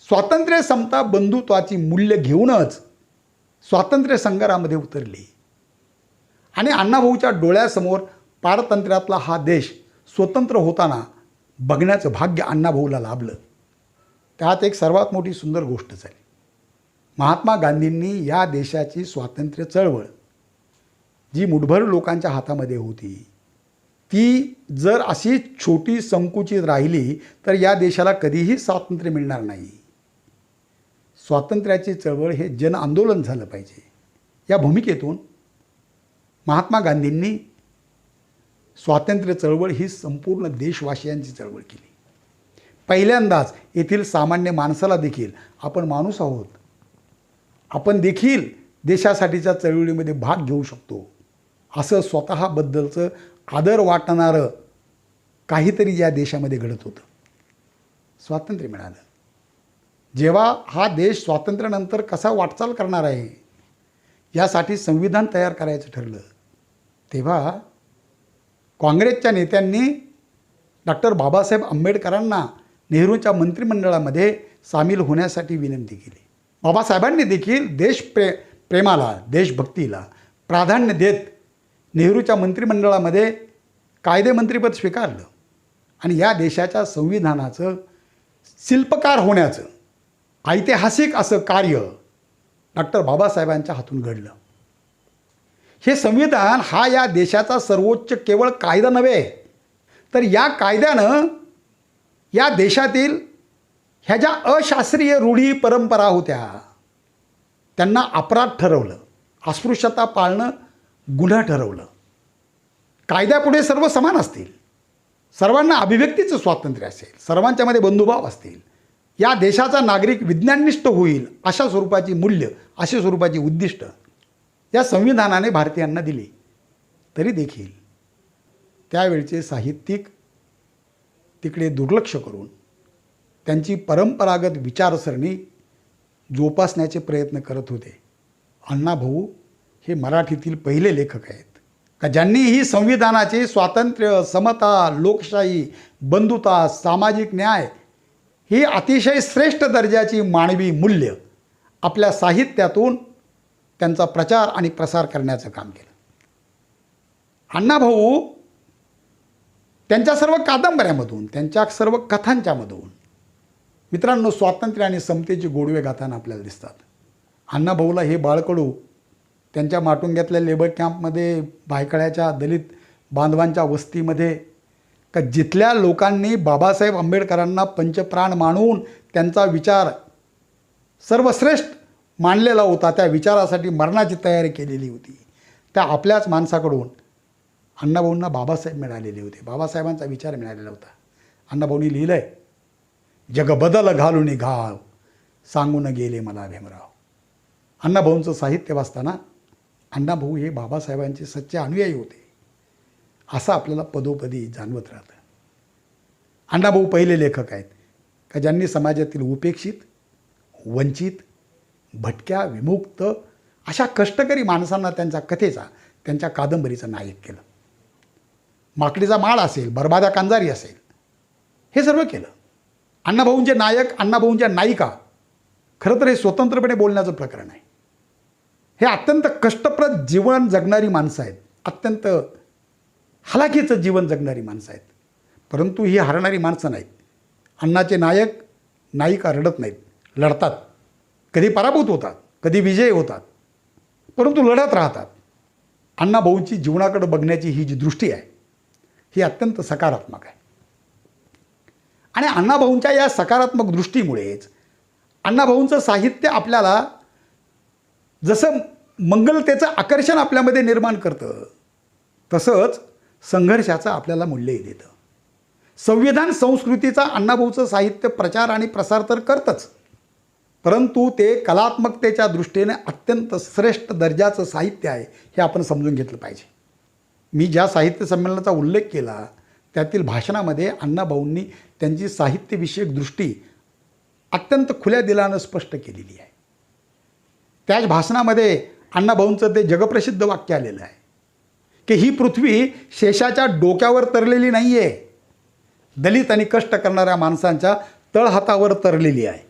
स्वातंत्र्य, समता, बंधुत्वाची मूल्य घेऊनच स्वातंत्र्य संग्रामामध्ये उतरली. आणि अण्णाभाऊच्या डोळ्यासमोर पारतंत्र्यातला हा देश स्वतंत्र होताना बघण्याचं भाग्य अण्णाभाऊला लाभलं. त्यात एक सर्वात मोठी सुंदर गोष्ट झाली. महात्मा गांधींनी या देशाची स्वातंत्र्य चळवळ जी मुठभर लोकांच्या हातामध्ये होती ती जर अशी छोटी संकुचित राहिली तर या देशाला कधीही स्वातंत्र्य मिळणार नाही. स्वातंत्र्याची चळवळ हे जन आंदोलन झालं पाहिजे. या भूमिकेतून महात्मा गांधींनी स्वातंत्र्य चळवळ ही संपूर्ण देशवासियांची चळवळ केली. पहिल्यांदाच येथील सामान्य माणसाला देखील आपण माणूस आहोत, आपण देखील देशासाठीच्या चळवळीमध्ये भाग घेऊ शकतो असं स्वतःबद्दलचं आदर वाटणारं काहीतरी या देशामध्ये घडत होतं. स्वातंत्र्य मिळालं. जेव्हा हा देश स्वातंत्र्यानंतर कसा वाटचाल करणार आहे यासाठी संविधान तयार करायचं ठरलं तेव्हा काँग्रेसच्या नेत्यांनी डॉक्टर बाबासाहेब आंबेडकरांना नेहरूंच्या मंत्रिमंडळामध्ये सामील होण्यासाठी विनंती केली. बाबासाहेबांनी देखील प्रेमाला, देशभक्तीला प्राधान्य देत नेहरूच्या मंत्रिमंडळामध्ये कायदेमंत्रीपद स्वीकारलं आणि या देशाच्या संविधानाचं शिल्पकार होण्याचं ऐतिहासिक असं कार्य डॉक्टर बाबासाहेबांच्या हातून घडलं. हे संविधान हा या देशाचा सर्वोच्च केवळ कायदा नव्हे तर या कायद्यानं या देशातील ह्या ज्या अशास्त्रीय रूढी परंपरा होत्या त्यांना अपराध ठरवलं, अस्पृश्यता पाळणं गुन्हा ठरवलं. कायद्यापुढे सर्व समान असतील, सर्वांना अभिव्यक्तीचं स्वातंत्र्य असेल, सर्वांच्यामध्ये बंधुभाव असतील, या देशाचा नागरिक विज्ञाननिष्ठ होईल अशा स्वरूपाची मूल्य, अशा स्वरूपाची उद्दिष्ट या संविधानाने भारतीयांना दिली. तरी देखील त्यावेळचे साहित्यिक तिकडे दुर्लक्ष करून त्यांची परंपरागत विचारसरणी जोपासण्याचे प्रयत्न करत होते. अण्णाभाऊ हे मराठीतील पहिले लेखक आहेत का ज्यांनी ही संविधानाचे स्वातंत्र्य, समता, लोकशाही, बंधुता, सामाजिक न्याय ही अतिशय श्रेष्ठ दर्जाची मानवी मूल्य आपल्या साहित्यातून त्यांचा प्रचार आणि प्रसार करण्याचं काम केलं. अण्णाभाऊ त्यांच्या सर्व कादंबऱ्यामधून, त्यांच्या सर्व कथांच्यामधून मित्रांनो स्वातंत्र्य आणि समतेचे गोडवे गाताना आपल्याला दिसतात. अण्णाभाऊला हे बाळकडू त्यांच्या माटुंग्यातल्या लेबर कॅम्पमध्ये, भायखळ्याच्या दलित बांधवांच्या वस्तीमध्ये, का जिथल्या लोकांनी बाबासाहेब आंबेडकरांना पंचप्राण मानून त्यांचा विचार सर्वश्रेष्ठ मानलेला होता, त्या विचारासाठी मरणाची तयारी केलेली होती, त्या आपल्याच माणसाकडून अण्णाभाऊंना बाबासाहेब मिळालेले होते, बाबासाहेबांचा विचार मिळालेला होता. अण्णाभाऊंनी लिहिलं आहे, जग बदल घालून घाव सांगून गेले मला भीमराव. अण्णाभाऊंचं साहित्य वाचताना अण्णाभाऊ हे बाबासाहेबांचे सच्चे अनुयायी होते असं आपल्याला पदोपदी जाणवत राहतं. अण्णाभाऊ पहिले लेखक आहेत का ज्यांनी समाजातील उपेक्षित, वंचित, भटक्या, विमुक्त अशा कष्टकरी माणसांना त्यांच्या कथेचा, त्यांच्या कादंबरीचं नायक केलं. माकडीचा माळ असेल, बरबादा कांजारी असेल, हे सर्व केलं. अण्णाभाऊंचे नायक, अण्णाभाऊंच्या नायिका, खरं तर हे स्वतंत्रपणे बोलण्याचं प्रकरण आहे. हे अत्यंत कष्टप्रद जीवन जगणारी माणसं आहेत, अत्यंत हलाखीचं जीवन जगणारी माणसं आहेत, परंतु ही हरणारी माणसं नाहीत. अण्णाचे नायक, नायिका रडत नाहीत, लढतात. कधी पराभूत होतात, कधी विजयी होतात, परंतु लढत राहतात. अण्णाभाऊंची जीवनाकडे बघण्याची ही जी दृष्टी आहे ही अत्यंत सकारात्मक आहे. आणि अण्णाभाऊंच्या या सकारात्मक दृष्टीमुळेच अण्णाभाऊंचं साहित्य आपल्याला जसं मंगलतेचं आकर्षण आपल्यामध्ये निर्माण करतं, तसंच संघर्षाचं आपल्याला मूल्यही देतं. संविधान संस्कृतीचा अण्णाभाऊचं साहित्य प्रचार आणि प्रसार तर करतंच, परंतु ते कलात्मकतेच्या दृष्टीने अत्यंत श्रेष्ठ दर्जाचं साहित्य आहे हे आपण समजून घेतलं पाहिजे. मी ज्या साहित्य संमेलनाचा उल्लेख केला त्यातील भाषणामध्ये अण्णाभाऊंनी त्यांची साहित्यविषयक दृष्टी अत्यंत खुल्या दिलानं स्पष्ट केलेली आहे. त्याच भाषणामध्ये अण्णाभाऊंचं ते जगप्रसिद्ध वाक्य आलेलं आहे की ही पृथ्वी शेषाच्या डोक्यावर तरलेली नाही आहे, दलित आणि कष्ट करणाऱ्या माणसांच्या तळहातावर तरलेली आहे.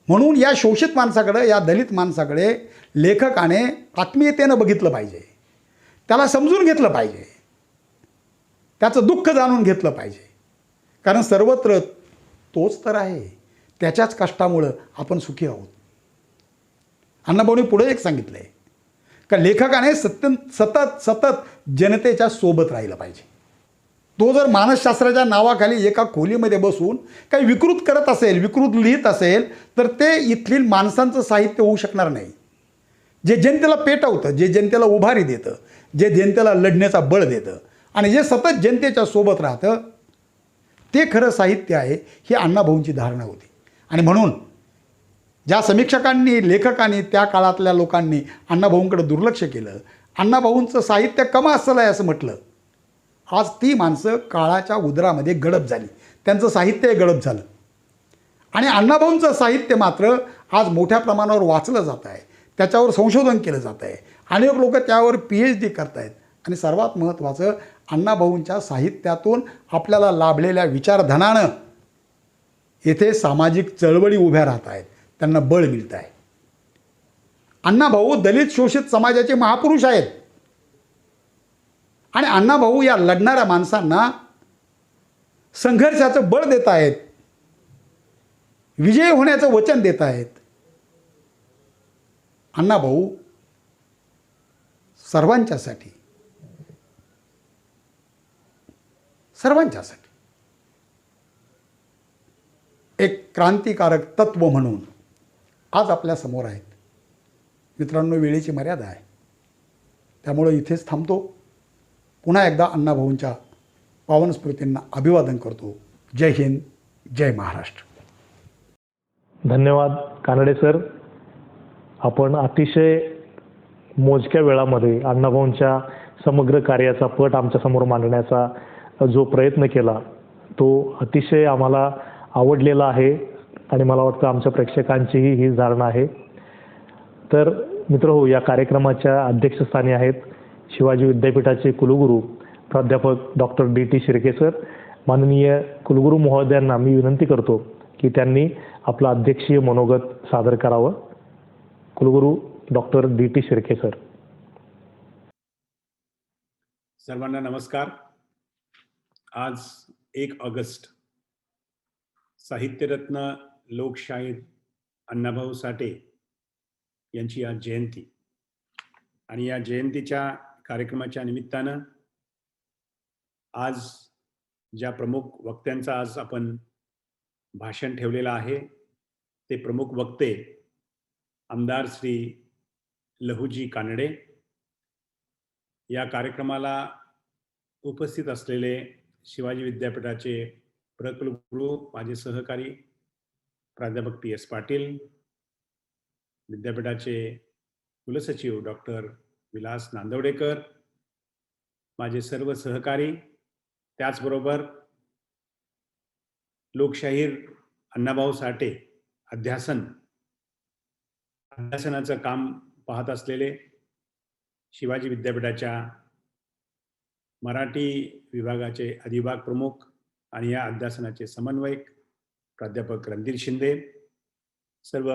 म्हणून या शोषित माणसाकडे, या दलित माणसाकडे लेखकाने आत्मीयतेनं बघितलं पाहिजे, त्याला समजून घेतलं पाहिजे, त्याचं दुःख जाणून घेतलं पाहिजे, कारण सर्वत्र तोच तर आहे, त्याच्याच कष्टामुळं आपण सुखी आहोत. अण्णाभाऊंनी पुढे एक सांगितलं आहे का लेखकाने सतत जनतेच्या सोबत राहिलं पाहिजे. तो जर मानसशास्त्राच्या नावाखाली एका खोलीमध्ये बसून काही विकृत करत असेल, विकृत लिहित असेल, तर ते इथलील माणसांचं साहित्य होऊ शकणार नाही. जे जनतेला पेटवतं, जे जनतेला उभारी देतं, जे जनतेला लढण्याचा बळ देतं आणि जे सतत जनतेच्या सोबत राहतं, ते खरं साहित्य आहे, ही अण्णाभाऊंची धारणा होती. आणि म्हणून ज्या समीक्षकांनी, लेखकांनी, त्या काळातल्या लोकांनी अण्णाभाऊंकडे दुर्लक्ष केलं, अण्णाभाऊंचं साहित्य कमा असलं आहे असं म्हटलं, आज ती माणसं काळाच्या उदरामध्ये गडप झाली, त्यांचं साहित्य गडप झालं. आणि अण्णाभाऊंचं साहित्य मात्र आज मोठ्या प्रमाणावर वाचलं जात आहे, त्याच्यावर संशोधन केलं जात आहे, अनेक लोक त्यावर PhD करत आहेत. आणि सर्वात महत्त्वाचं, अण्णाभाऊंच्या साहित्यातून आपल्याला लाभलेल्या विचारधनानं येथे सामाजिक चळवळी उभ्या राहत आहेत, त्यांना बळ मिळत आहे. अण्णाभाऊ दलित शोषित समाजाचे महापुरुष आहेत आणि अण्णाभाऊ या लढणाऱ्या माणसांना संघर्षाचं बळ देत आहेत, विजयी होण्याचं वचन देत आहेत. अण्णाभाऊ सर्वांच्यासाठी एक क्रांतिकारक तत्व म्हणून आज आपल्या समोर आहेत. मित्रांनो, वेळेची मर्यादा आहे, त्यामुळे इथेच थांबतो. पुन्हा एकदा अण्णाभाऊंच्या पावन स्मृतींना अभिवादन करतो. जय हिंद, जय महाराष्ट्र. धन्यवाद कानडे सर. आपण अतिशय मोजक्या वेळामध्ये अण्णाभाऊंच्या समग्र कार्याचा पट आमच्यासमोर मांडण्याचा जो प्रयत्न केला तो अतिशय आम्हाला आवडलेला आहे आणि मला वाटतं आमच्या प्रेक्षकांचीही ही धारणा आहे. तर मित्रहो, या कार्यक्रमाच्या अध्यक्षस्थानी आहेत शिवाजी विद्यापीठाचे कुलगुरू प्राध्यापक डॉक्टर DT शिर्के सर. माननीय कुलगुरू महोदयांना मी विनंती करतो की त्यांनी आपलं अध्यक्षीय मनोगत सादर करावं. कुलगुरू डॉक्टर DT शिर्के सर. सर्वांना नमस्कार. आज 1 ऑगस्ट साहित्यरत्न लोकशाहीर अण्णाभाऊ साठे यांची आज जयंती आणि या जयंतीच्या कार्यक्रमाच्या निमित्तानं आज ज्या प्रमुख वक्त्यांचा आज आपण भाषण ठेवलेलं आहे ते प्रमुख वक्ते आमदार श्री लहूजी कानडे. या कार्यक्रमाला उपस्थित असलेले शिवाजी विद्यापीठाचे प्रकुलगुरू, माझे सहकारी प्राध्यापक PS पाटील, विद्यापीठाचे कुलसचिव डॉक्टर विलास नांदवडेकर, माझे सर्व सहकारी, त्याचबरोबर लोकशाहीर अण्णाभाऊ साठे अध्यासनाचं काम पाहत असलेले शिवाजी विद्यापीठाच्या मराठी विभागाचे अधिविभाग प्रमुख आणि या अध्यासनाचे समन्वयक प्राध्यापक रणधीर शिंदे, सर्व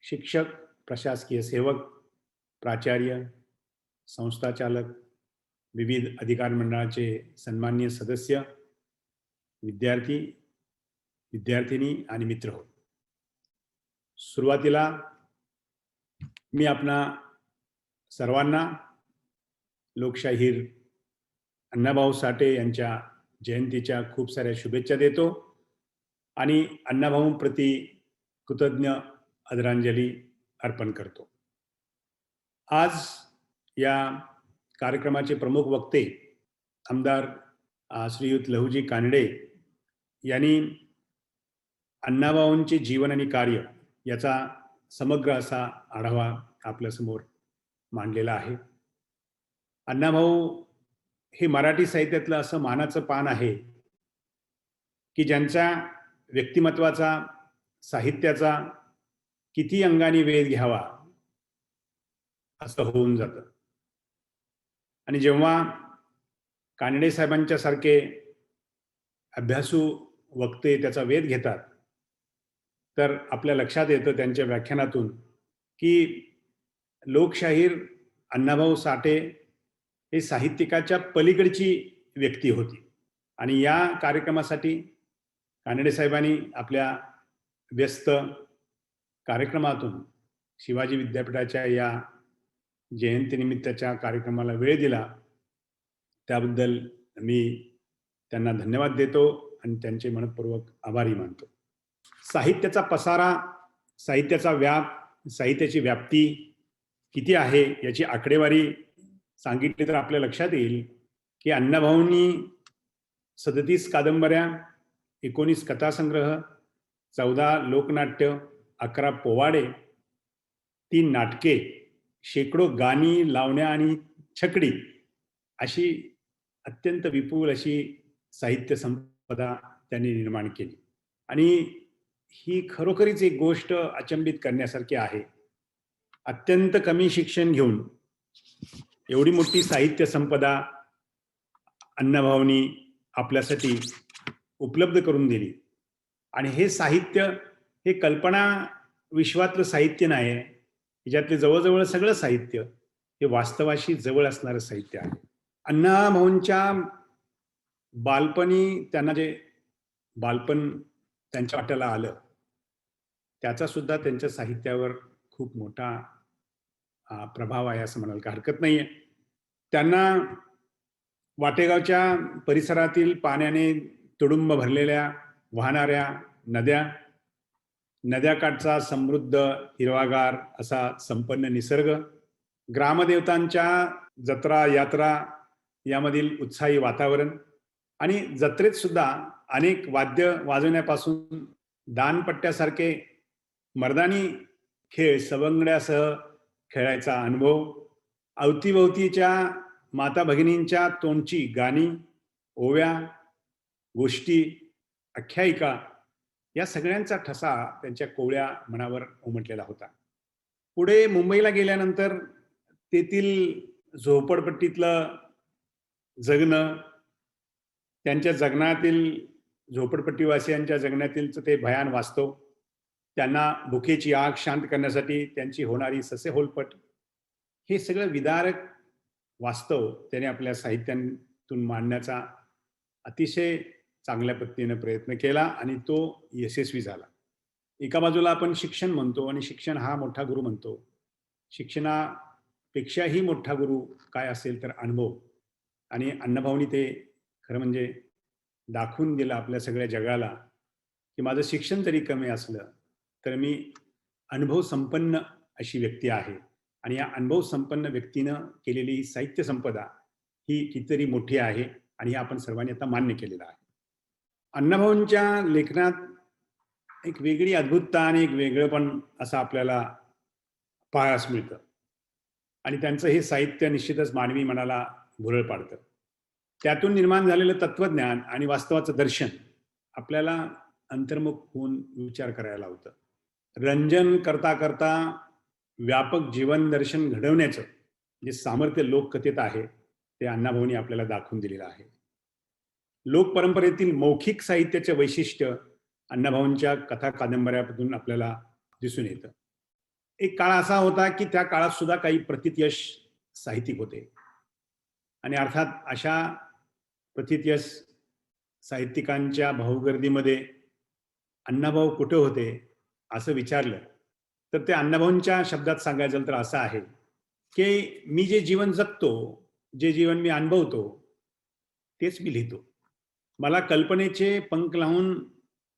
शिक्षक, प्रशासकीय सेवक, प्राचार्य, संस्थाचालक, विविध अधिकार मंडळाचे सन्माननीय सदस्य, विद्यार्थी, विद्यार्थिनी आणि मित्र हो. सुरुवातीला मी आपणा सर्वांना लोकशाहीर अण्णाभाऊ साठे यांच्या जयंतीच्या खूप साऱ्या शुभेच्छा देतो आणि अण्णाभाऊंप्रती कृतज्ञ आदरांजली अर्पण करतो. आज या कार्यक्रमाचे प्रमुख वक्ते आमदार श्रीयुत लहूजी कानडे यांनी अण्णाभाऊंचे जीवन आणि कार्य याचा समग्र असा आढावा आपल्यासमोर मांडलेला आहे. अण्णाभाऊ हे मराठी साहित्यातलं असं मानाचं पान आहे की ज्यांच्या व्यक्तिमत्वाचा, साहित्याचा किती अंगाने वेध घ्यावा असं होऊन जातं. आणि जेव्हा कानडे साहेबांच्या सारखे अभ्यासू वक्ते त्याचा वेध घेतात तर आपल्या लक्षात येतं त्यांच्या व्याख्यानातून की लोकशाहीर अण्णाभाऊ साठे हे साहित्यिकाच्या पलीकडची व्यक्ती होती. आणि या कार्यक्रमासाठी कानडे साहेबांनी आपल्या व्यस्त कार्यक्रमातून शिवाजी विद्यापीठाच्या या जयंतीनिमित्ताच्या कार्यक्रमाला वेळ दिला, त्याबद्दल मी त्यांना धन्यवाद देतो आणि त्यांचे मनपूर्वक आभारी मानतो. साहित्याचा पसारा, साहित्याचा व्याप, साहित्याची व्याप्ती किती आहे याची आकडेवारी सांगितली तर आपल्या लक्षात येईल की अण्णाभाऊंनी 37 कादंबऱ्या, 19 कथासंग्रह, 14 लोकनाट्य, 11 पोवाडे, 3 नाटके, शेकडो गाणी, लावण्या आणि छकडी अशी अत्यंत विपुल अशी साहित्य संपदा त्यांनी निर्माण केली. आणि ही खरोखरीच एक गोष्ट अचंबित करण्यासारखी आहे. अत्यंत कमी शिक्षण घेऊन एवढी मोठी साहित्य संपदा अण्णाभाऊंनी आपल्यासाठी उपलब्ध करून दिली. आणि हे साहित्य हे कल्पना विश्वातलं साहित्य नाही आहे, याच्यातले जवळजवळ सगळं साहित्य हे वास्तवाशी जवळ असणारं साहित्य आहे. अण्णाभाऊंच्या बालपणी त्यांना जे बालपण त्यांच्या वाट्याला आलं त्याचा सुद्धा त्यांच्या साहित्यावर खूप मोठा प्रभाव आहे असं म्हणायला हरकत नाहीये. त्यांना वाटेगावच्या परिसरातील पाण्याने तुडुंब भरलेल्या वाहणाऱ्या नद्याकाठचा समृद्ध हिरवागार असा संपन्न निसर्ग, ग्रामदेवतांच्या जत्रा यात्रा यामधील उत्साही वातावरण आणि जत्रेत सुद्धा अनेक वाद्य वाजवण्यापासून दानपट्ट्यासारखे मर्दानी खेळ सवंगड्यासह खेळायचा अनुभव, अवतीभोवतीच्या माता भगिनींच्या तोंडची गाणी, ओव्या, गोष्टी, आख्यायिका या सगळ्यांचा ठसा त्यांच्या कोवळ्या मनावर उमटलेला होता. पुढे मुंबईला गेल्यानंतर तेथील झोपडपट्टीतलं जगणं, त्यांच्या जगण्यातील झोपडपट्टीवासियांच्या जगण्यातील ते भयान वास्तव, त्यांना भुकेची आग शांत करण्यासाठी त्यांची होणारी ससेहोलपट, हे सगळं विदारक वास्तव त्याने आपल्या साहित्यातून मांडण्याचा अतिशय चांगल्या पद्धतीने प्रयत्न केला आणि तो यशस्वी झाला. एका बाजूला आपण शिक्षण म्हणतो आणि शिक्षण हा मोठा गुरु म्हणतो. पेक्षाही मोठा गुरु काय असेल तर अनुभव. आणि अण्णाभाऊनी ते खरं म्हणजे दाखवून दिलं आपल्या सगळ्या जगाला, की माझं शिक्षण जरी कमी असलं तर मी अनुभव संपन्न अशी व्यक्ती आहे. आणि या अनुभव संपन्न व्यक्तीनं केलेली ही साहित्य संपदा ही कितीतरी मोठी आहे आणि हे आपण सर्वांनी आता मान्य केलेलं आहे. अण्णाभाऊंच्या लेखनात एक वेगळी अद्भुतता आणि एक वेगळंपण असं आपल्याला पाहायला मिळतं. आणि त्यांचं हे साहित्य निश्चितच मानवी मनाला भुरळ पाडतं. त्यातून निर्माण झालेलं तत्वज्ञान आणि वास्तवाचं दर्शन आपल्याला अंतर्मुख होऊन विचार करायला लावतं. रंजन करता करता व्यापक जीवन दर्शन घडवण्याचं जे सामर्थ्य लोककथेत आहे ते अण्णाभाऊंनी आपल्याला दाखवून दिलेलं आहे. लोकपरंपरेतील मौखिक साहित्याचे वैशिष्ट्य अण्णाभाऊंच्या कथा कादंबऱ्यामधून आपल्याला दिसून येतं. एक काळ असा होता की त्या काळात सुद्धा काही प्रथितयश साहित्यिक होते आणि अर्थात अशा प्रथितयश साहित्यिकांच्या भाऊगर्दीमध्ये अण्णाभाऊ कुठे होते असं विचारलं तर ते अण्णाभाऊंच्या शब्दात सांगायचं झालं तर असं आहे की मी जे जीवन जगतो, जे जीवन मी अनुभवतो तेच मी लिहितो. मला कल्पनेचे पंख लावून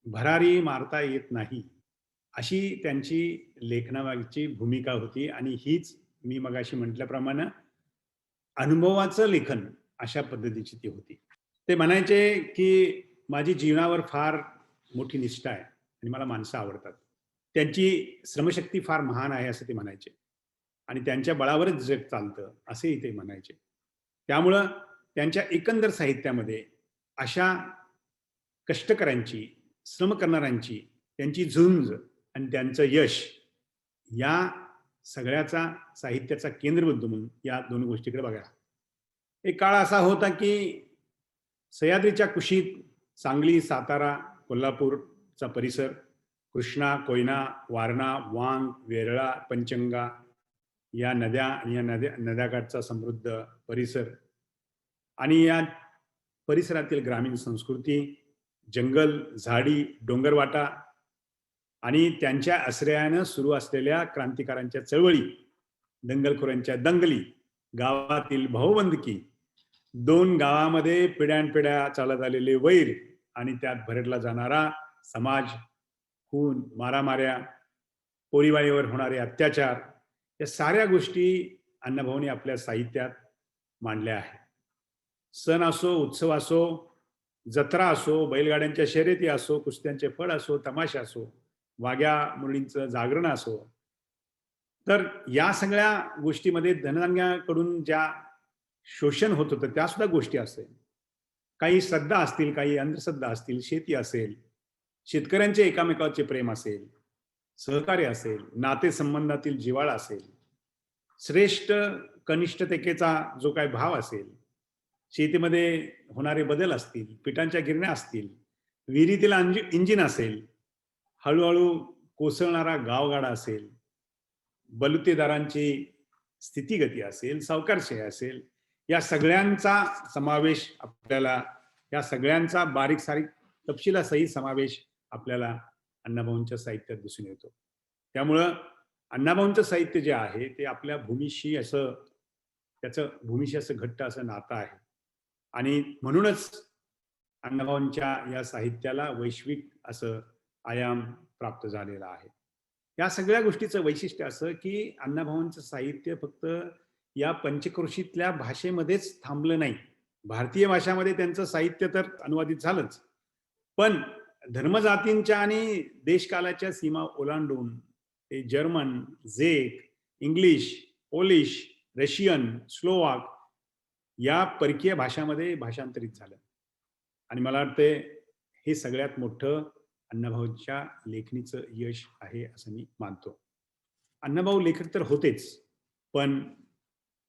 भरारी मारता येत नाही, अशी त्यांची लेखनामागची भूमिका होती. आणि हीच मी मगाशी म्हटल्याप्रमाणे अनुभवाचं लेखन अशा पद्धतीची ती होती. ते म्हणायचे की माझी जीवनावर फार मोठी निष्ठा आहे आणि मला माणसं आवडतात. त्यांची श्रमशक्ती फार महान आहे असं ते म्हणायचे आणि त्यांच्या बळावरच जग चालतं असेही ते म्हणायचे. त्यामुळं त्यांच्या एकंदर साहित्यामध्ये अशा कष्टकऱ्यांची, श्रम करणाऱ्यांची, त्यांची झुंज आणि त्यांचं यश या सगळ्याचा साहित्याचा केंद्रबिंदू म्हणून या दोन गोष्टीकडे बघा. एक काळ असा होता की सह्याद्रीच्या कुशीत सांगली, सातारा, कोल्हापूरचा परिसर, कृष्णा, कोयना, वारणा, वांग, वेरळा, पंचगंगा या नद्या आणि या नद्याकाठचा समृद्ध परिसर आणि या परिसरातील ग्रामीण संस्कृती, जंगल, झाडी, डोंगरवाटा आणि त्यांच्या आश्रयानं सुरू असलेल्या क्रांतिकारांच्या चळवळी, दंगलखोरांच्या दंगली, गावातील भाऊबंदकी, दोन गावामध्ये पिढ्यानपिढ्या चालत आलेले वैर आणि त्यात भरडला जाणारा समाज, खून, मारामाऱ्या, पोरीबाळीवर होणारे अत्याचार, या साऱ्या गोष्टी अण्णाभाऊंनी आपल्या साहित्यात मांडल्या आहेत. सण असो, उत्सव असो, जत्रा असो, बैलगाड्यांच्या शर्यती असो, कुस्त्यांचे फळ असो, तमाशा असो, वाघ्या मुरळींचं जागरण असो, तर या सगळ्या गोष्टीमध्ये धनधान्याकडून ज्या शोषण होत होतं त्या सुद्धा गोष्टी असेल, काही श्रद्धा असतील, काही अंधश्रद्धा असतील, शेती असेल, शेतकऱ्यांचे एकामेकाचे प्रेम असेल, सहकार्य असेल, नातेसंबंधातील जिव्हाळा असेल, श्रेष्ठ कनिष्ठतेचा जो काही भाव असेल, शेतीमध्ये होणारे बदल असतील, पिठांच्या गिरण्या असतील, विहिरीतील इंजिन असेल, हळूहळू कोसळणारा गावगाडा असेल, बलुतेदारांची स्थितीगती असेल, सावकारशाही असेल, या सगळ्यांचा समावेश आपल्याला, या सगळ्यांचा बारीक सारीक तपशिलासहित समावेश आपल्याला अण्णाभाऊंच्या साहित्यात दिसून येतो. त्यामुळं अण्णाभाऊंचं साहित्य जे आहे ते आपल्या भूमीशी असं, त्याचं भूमीशी असं घट्ट असं नातं आहे आणि म्हणूनच अण्णाभाऊंच्या या साहित्याला वैश्विक असं आयाम प्राप्त झालेला आहे. या सगळ्या गोष्टीचं वैशिष्ट्य असं की अण्णाभाऊंचं साहित्य फक्त या पंचक्रोशीतल्या भाषेमध्येच थांबलं नाही. भारतीय भाषामध्ये त्यांचं साहित्य तर अनुवादित झालंच, पण धर्मजातींच्या आणि देशकालाच्या सीमा ओलांडून ते जर्मन, झेक, इंग्लिश, पोलिश, रशियन, स्लोवाक या परकीय भाषामध्ये भाषांतरित झालं. आणि मला वाटते हे सगळ्यात मोठं अण्णाभाऊंच्या लेखणीचं यश आहे असं मी मानतो. अण्णाभाऊ लेखक तर होतेच, पण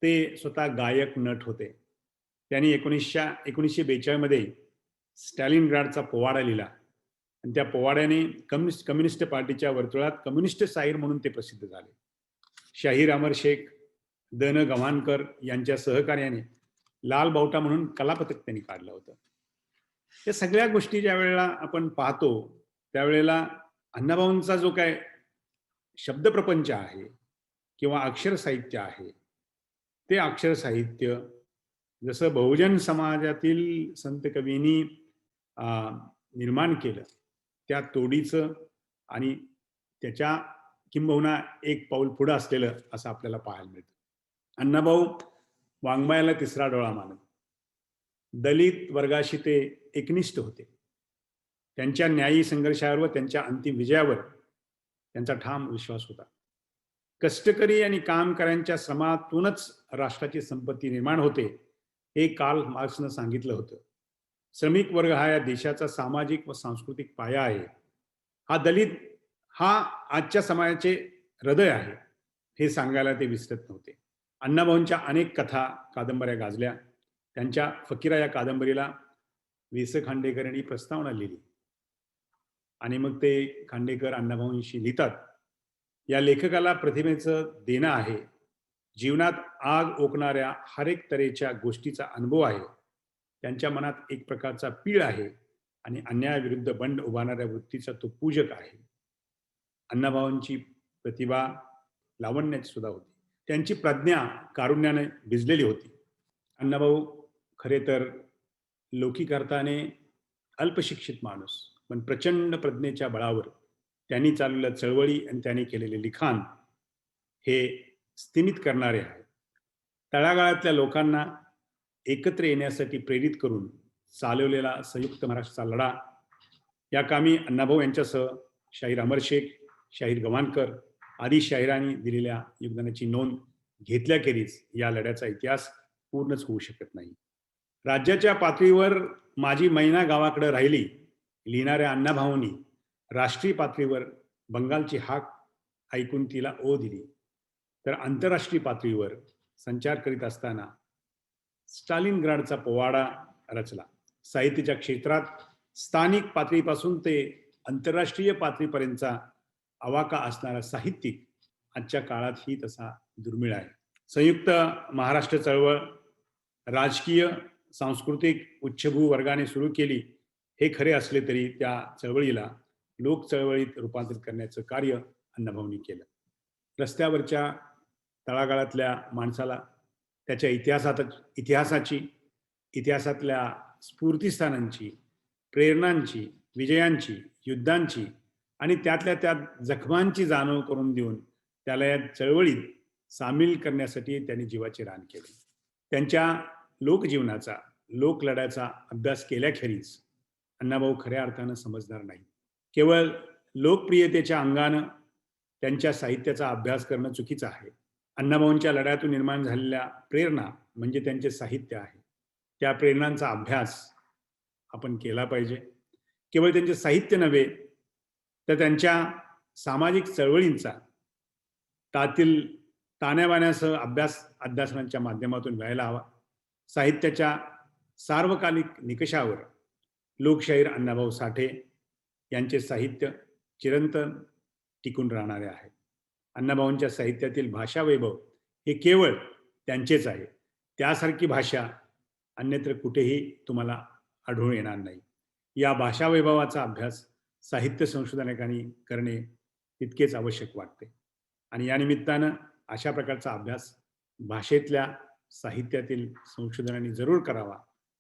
ते स्वतः गायक, नट होते. त्यांनी 1942 मध्ये स्टॅलिनग्राडचा पोवाडा लिहिला आणि त्या पोवाड्याने कम्युनिस्ट पार्टीच्या वर्तुळात कम्युनिस्ट शाहीर म्हणून ते प्रसिद्ध झाले. शाहीर अमर शेख, द न गव्हाणकर यांच्या सहकार्याने लाल बावटा म्हणून कलापथक त्यांनी काढलं होतं. या सगळ्या गोष्टी ज्या वेळेला आपण पाहतो त्यावेळेला अण्णाभाऊंचा जो काय शब्दप्रपंच आहे किंवा अक्षर साहित्य आहे ते अक्षर साहित्य, जसं बहुजन समाजातील संत कवींनी निर्माण केलं, त्या तोडीचं आणि त्याच्या किंबहुना एक पाऊल पुढं असलेलं असं आपल्याला पाहायला मिळतं. अण्णाभाऊ वाङ्मयाला तिसरा डोळा मानत, दलित वर्गाशी ते एकनिष्ठ होते. त्यांच्या न्यायी संघर्षावर व त्यांच्या अंतिम विजयावर त्यांचा ठाम विश्वास होता. कष्टकरी आणि कामकऱ्यांच्या श्रमातूनच राष्ट्राची संपत्ती निर्माण होते, हे कार्ल मार्क्सनं सांगितलं होतं. श्रमिक वर्ग हा या देशाचा सामाजिक व सांस्कृतिक पाया आहे. हा दलित हा आजच्या समाजाचे हृदय आहे, हे सांगायला ते विसरत नव्हते. अण्णाभाऊंच्या अनेक कथा कादंबऱ्या गाजल्या. त्यांच्या फकीरा या कादंबरीला वि स खांडेकर यांनी प्रस्तावना लिहिली आणि मग ते खांडेकर अण्णाभाऊंशी लिहितात, या लेखकाला प्रतिमेचं देणं आहे. जीवनात आग ओकणाऱ्या हर एक तऱ्हेच्या गोष्टीचा अनुभव आहे. त्यांच्या मनात एक प्रकारचा पीळ आहे आणि अन्यायाविरुद्ध बंड उभारणाऱ्या वृत्तीचा तो पूजक आहे. अण्णाभाऊंची प्रतिभा लावण्याची सुद्धा होती. त्यांची प्रज्ञा कारुण्याने भिजलेली होती. अण्णाभाऊ खरे तर लौकिक अर्थाने अल्पशिक्षित माणूस, पण प्रचंड प्रज्ञेच्या बळावर त्यांनी चाललेल्या चळवळी आणि त्यांनी केलेले लिखाण हे स्थिमित करणारे आहे. तळागाळातल्या लोकांना एकत्र येण्यासाठी प्रेरित करून चालवलेला संयुक्त महाराष्ट्राचा लढा, या कामी अण्णाभाऊ यांच्यासह शाहीर अमर शेख, शाहीर गवाणकर आदी शाहिरांनी दिलेल्या योगदानाची नोंद घेतल्याखेरीज या लढ्याचा इतिहास पूर्णच होऊ शकत नाही. राज्याच्या पातळीवर माझी मैना गावाकडे राहिली लिहिणाऱ्या अण्णाभाऊंनी राष्ट्रीय पातळीवर बंगालची हाक ऐकून तिला ओ दिली, तर आंतरराष्ट्रीय पातळीवर संचार करीत असताना स्टालिनग्राडचा पोवाडा रचला. साहित्याच्या क्षेत्रात स्थानिक पातळीपासून ते आंतरराष्ट्रीय पातळीपर्यंतचा आवाका असणारा साहित्यिक आजच्या काळातही तसा दुर्मिळ आहे. संयुक्त महाराष्ट्र चळवळ राजकीय सांस्कृतिक उच्चभू वर्गाने सुरू केली हे खरे असले तरी त्या चळवळीला लोक चळवळीत रूपांतरित करण्याचं कार्य अण्णाभाऊंनी केलं. रस्त्यावरच्या तळागाळातल्या माणसाला त्याच्या इतिहासाची, इतिहासातल्या स्फूर्तिस्थानांची, प्रेरणांची, विजयांची, युद्धांची आणि त्यातल्या त्यात जखमांची जाणीव करून देऊन त्याला या चळवळीत सामील करण्यासाठी त्यांनी जीवाचे रान केले. त्यांच्या लोकजीवनाचा, लोकलढ्याचा अभ्यास केल्याखेरीज अण्णाभाऊ खऱ्या अर्थानं समजणार नाही. केवळ लोकप्रियतेच्या अंगानं त्यांच्या साहित्याचा अभ्यास करणं चुकीचं आहे. अण्णाभाऊंच्या लढ्यातून निर्माण झालेल्या प्रेरणा म्हणजे त्यांचे साहित्य आहे. त्या प्रेरणांचा अभ्यास आपण केला पाहिजे. केवळ त्यांचे साहित्य नव्हे तर त्यांच्या सामाजिक चळवळींचा त्यातील ताण्याबाण्यासह अध्यासनांच्या माध्यमातून व्हायला हवा. साहित्याच्या सार्वकालिक निकषावर लोकशाहीर अण्णाभाऊ साठे यांचे साहित्य चिरंतन टिकून राहणारे आहे. अण्णाभाऊंच्या साहित्यातील भाषा वैभव हे केवळ त्यांचेच आहे. त्यासारखी भाषा अन्यत्र कुठेही तुम्हाला आढळून येणार नाही. या भाषा वैभवाचा अभ्यास साहित्य संशोधकांनी करणे तितकेच आवश्यक वाटते आणि या निमित्तानं अशा प्रकारचा अभ्यास भाषेतल्या साहित्यातील संशोधनांनी जरूर करावा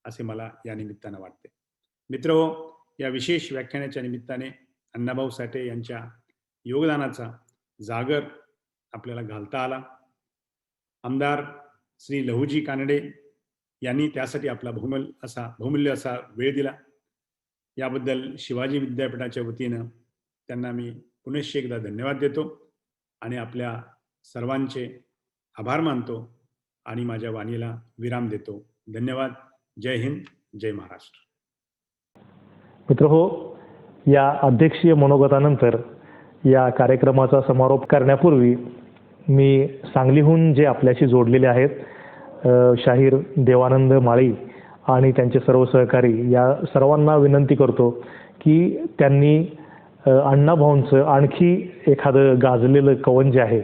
असे मला या निमित्तानं वाटते. मित्रहो, या विशेष व्याख्यानाच्या निमित्ताने अण्णाभाऊ साठे यांच्या योगदानाचा जागर आपल्याला घालता आला. आमदार श्री लहुजी कानडे यांनी त्यासाठी आपला बहुमूल्य असा वेळ दिला. याबद्दल शिवाजी विद्यापीठाच्या वतीनं त्यांना मी पुनश्च एकदा धन्यवाद देतो आणि आपल्या सर्वांचे आभार मानतो आणि माझ्या वाणीला विराम देतो. धन्यवाद. जय हिंद, जय महाराष्ट्र. मित्रहो, या अध्यक्षीय मनोगतानंतर या कार्यक्रमाचा समारोप करण्यापूर्वी मी सांगलीहून जे आपल्याशी जोडलेले आहेत शाहीर देवानंद माळी आणि त्यांचे सर्व सहकारी या सर्वांना विनंती करतो की त्यांनी अण्णाभाऊंचं आणखी एखादं गाजलेलं कवन जे आहे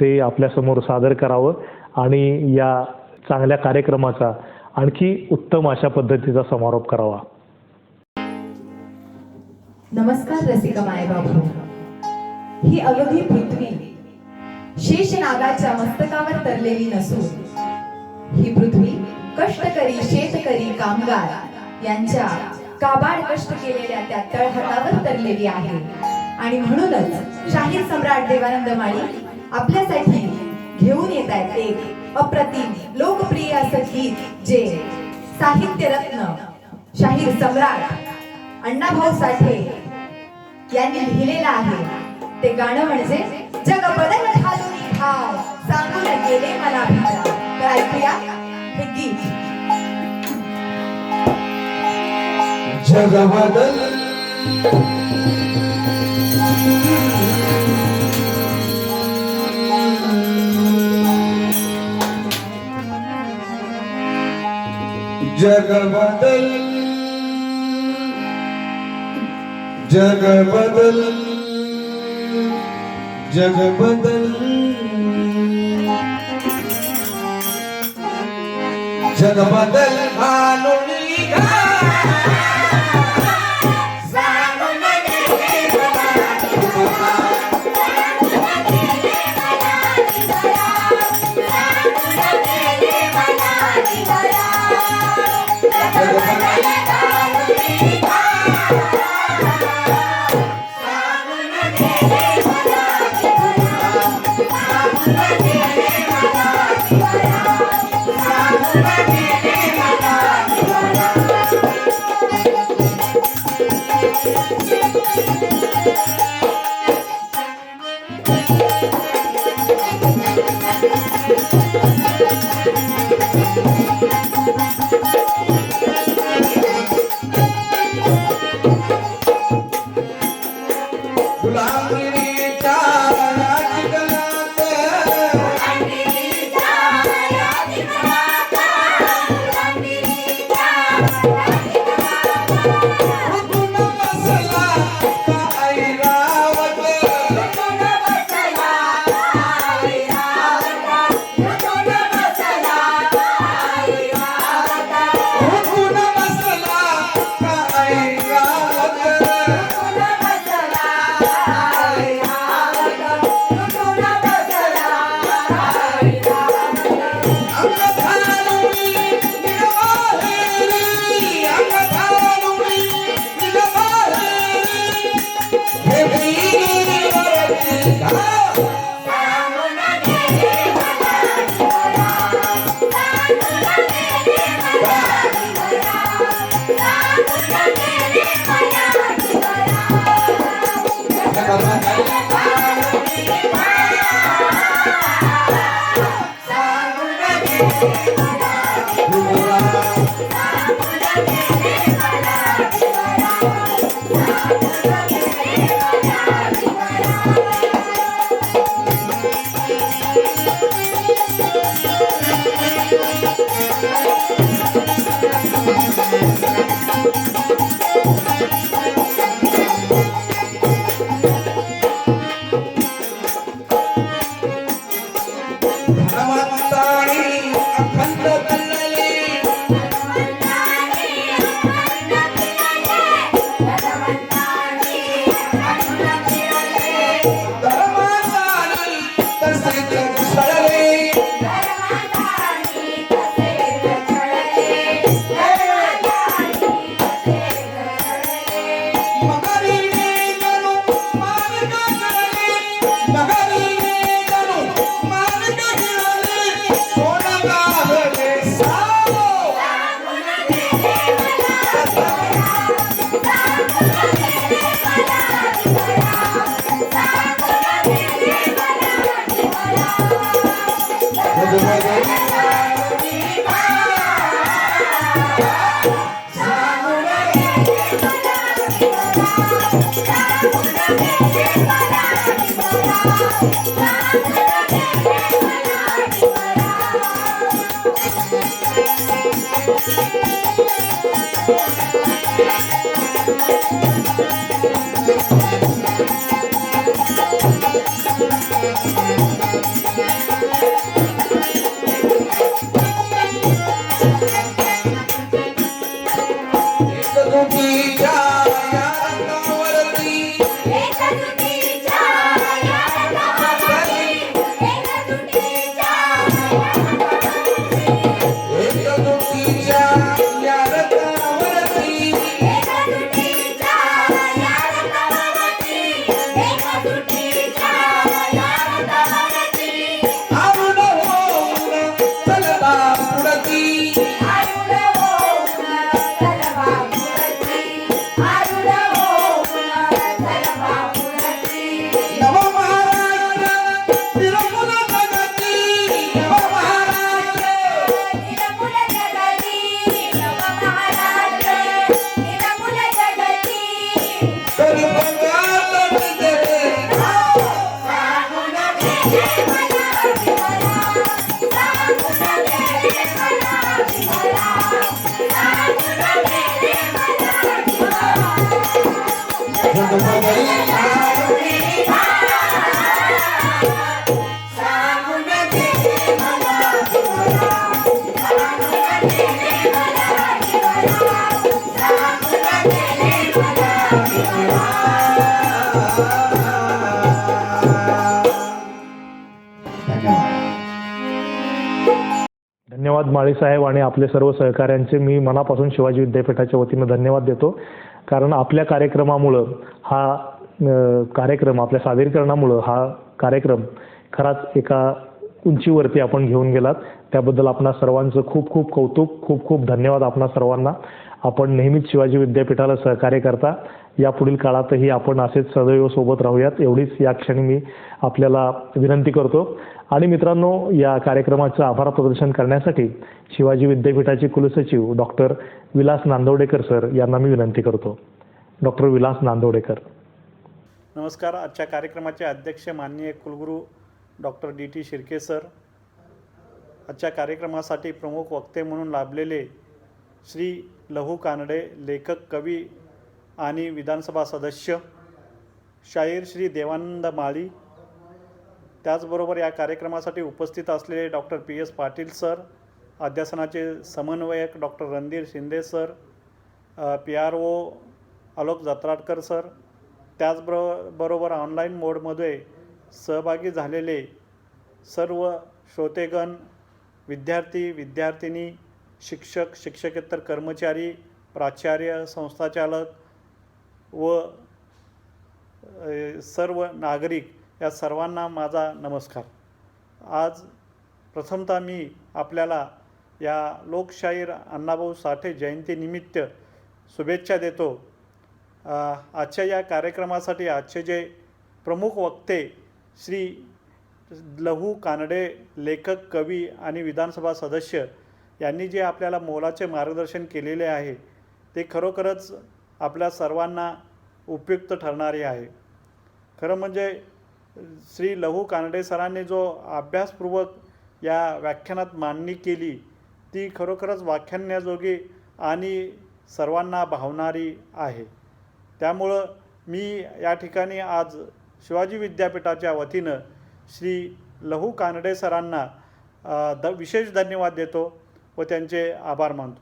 ते आपल्यासमोर सादर करावं आणि या चांगल्या कार्यक्रमाचा आणखी उत्तम अशा पद्धतीचा समारोप करावा. नमस्कार रसिका मायबाबू. ही अवघी पृथ्वी शेषनागाच्या मस्तकावर तरलेली नसून ही पृथ्वी कष्टकरी शेतकरी कामगार यांच्या काबाड कष्ट केलेल्या त्या तळहातावर तरलेली आहे. आणि म्हणूनच शाहीर सम्राट देवानंद माळी आपल्यासाठी घेऊन येत आहेत एक अप्रतिम लोकप्रिय असं गीत जे साहित्य रत्न शाहीर सम्राट अण्णाभाऊ साठे यांनी लिहिलेलं आहे. ते गाणं म्हणजे जग बदल घालून ठाव सांगून गेले मला भित्रा. तर ऐकूया हे गीत. जग बदल जग बदल जग बदल जग बदल जग बदल घालून एकजुटीच्या या धन्यवाद माळीसाहेब आणि आपले सर्व सहकाऱ्यांचे मी मनापासून शिवाजी विद्यापीठाच्या वतीनं धन्यवाद देतो. कारण आपल्या कार्यक्रमामुळं हा कार्यक्रम, आपल्या सादरीकरणामुळं हा कार्यक्रम खराच एका उंचीवरती आपण घेऊन गेलात. त्याबद्दल आपणा सर्वांचं खूप खूप कौतुक, खूप खूप धन्यवाद आपणा सर्वांना. आपण नेहमीच शिवाजी विद्यापीठाला सहकार्य करता. यापुढील काळातही आपण असेच सदैव सोबत राहूयात एवढीच या क्षणी मी आपल्याला विनंती करतो. आणि मित्रांनो, या कार्यक्रमाचं आभार प्रदर्शन करण्यासाठी शिवाजी विद्यापीठाचे कुलसचिव डॉक्टर विलास नांदवडेकर सर यांना मी विनंती करतो. डॉक्टर विलास नांदवडेकर. नमस्कार. आजच्या कार्यक्रमाचे अध्यक्ष माननीय कुलगुरू डॉक्टर डी.टी. शिर्के सर, आजच्या कार्यक्रमासाठी प्रमुख वक्ते म्हणून लाभलेले श्री लहू कानडे, लेखक, कवी आणि विधानसभा सदस्य, शाहीर श्री देवानंद माळी, त्याचबरोबर या कार्यक्रमासाठी उपस्थित असलेले डॉक्टर पी.एस. पाटील सर, अध्यासनाचे समन्वयक doctor Randhir Shinde sir, PRO Alok Jatradkar sir, त्याचबरोबर ऑनलाईन मोडमध्ये सहभागी झालेले सर्व श्रोतेगण, विद्यार्थी, विद्यार्थिनी, शिक्षक, शिक्षकेतर कर्मचारी, प्राचार्य, संस्थाचालक व सर्व नागरिक या सर्वांना माझा नमस्कार. आज प्रथमतः मी आपल्याला या लोकशाहीर अण्णाभाऊ साठे जयंतीनिमित्त शुभेच्छा देतो. आजच्या या कार्यक्रमासाठी आजचे जे प्रमुख वक्ते श्री लहू कानडे, लेखक, कवी आणि विधानसभा सदस्य यांनी जे आपल्याला मोलाचे मार्गदर्शन केलेले आहे ते खरोखरच आपल्या सर्वांना उपयुक्त ठरणारे आहे. खरं म्हणजे श्री लहू कानडे सरांनी जो अभ्यासपूर्वक या व्याख्यानात मांडणी केली ती खरोखरच व्याख्यानाजोगी आणि सर्वांना भावणारी आहे. त्यामुळं मी या ठिकाणी आज शिवाजी विद्यापीठाच्या वतीनं श्री लहू कानडे सरांना विशेष धन्यवाद देतो व त्यांचे आभार मानतो.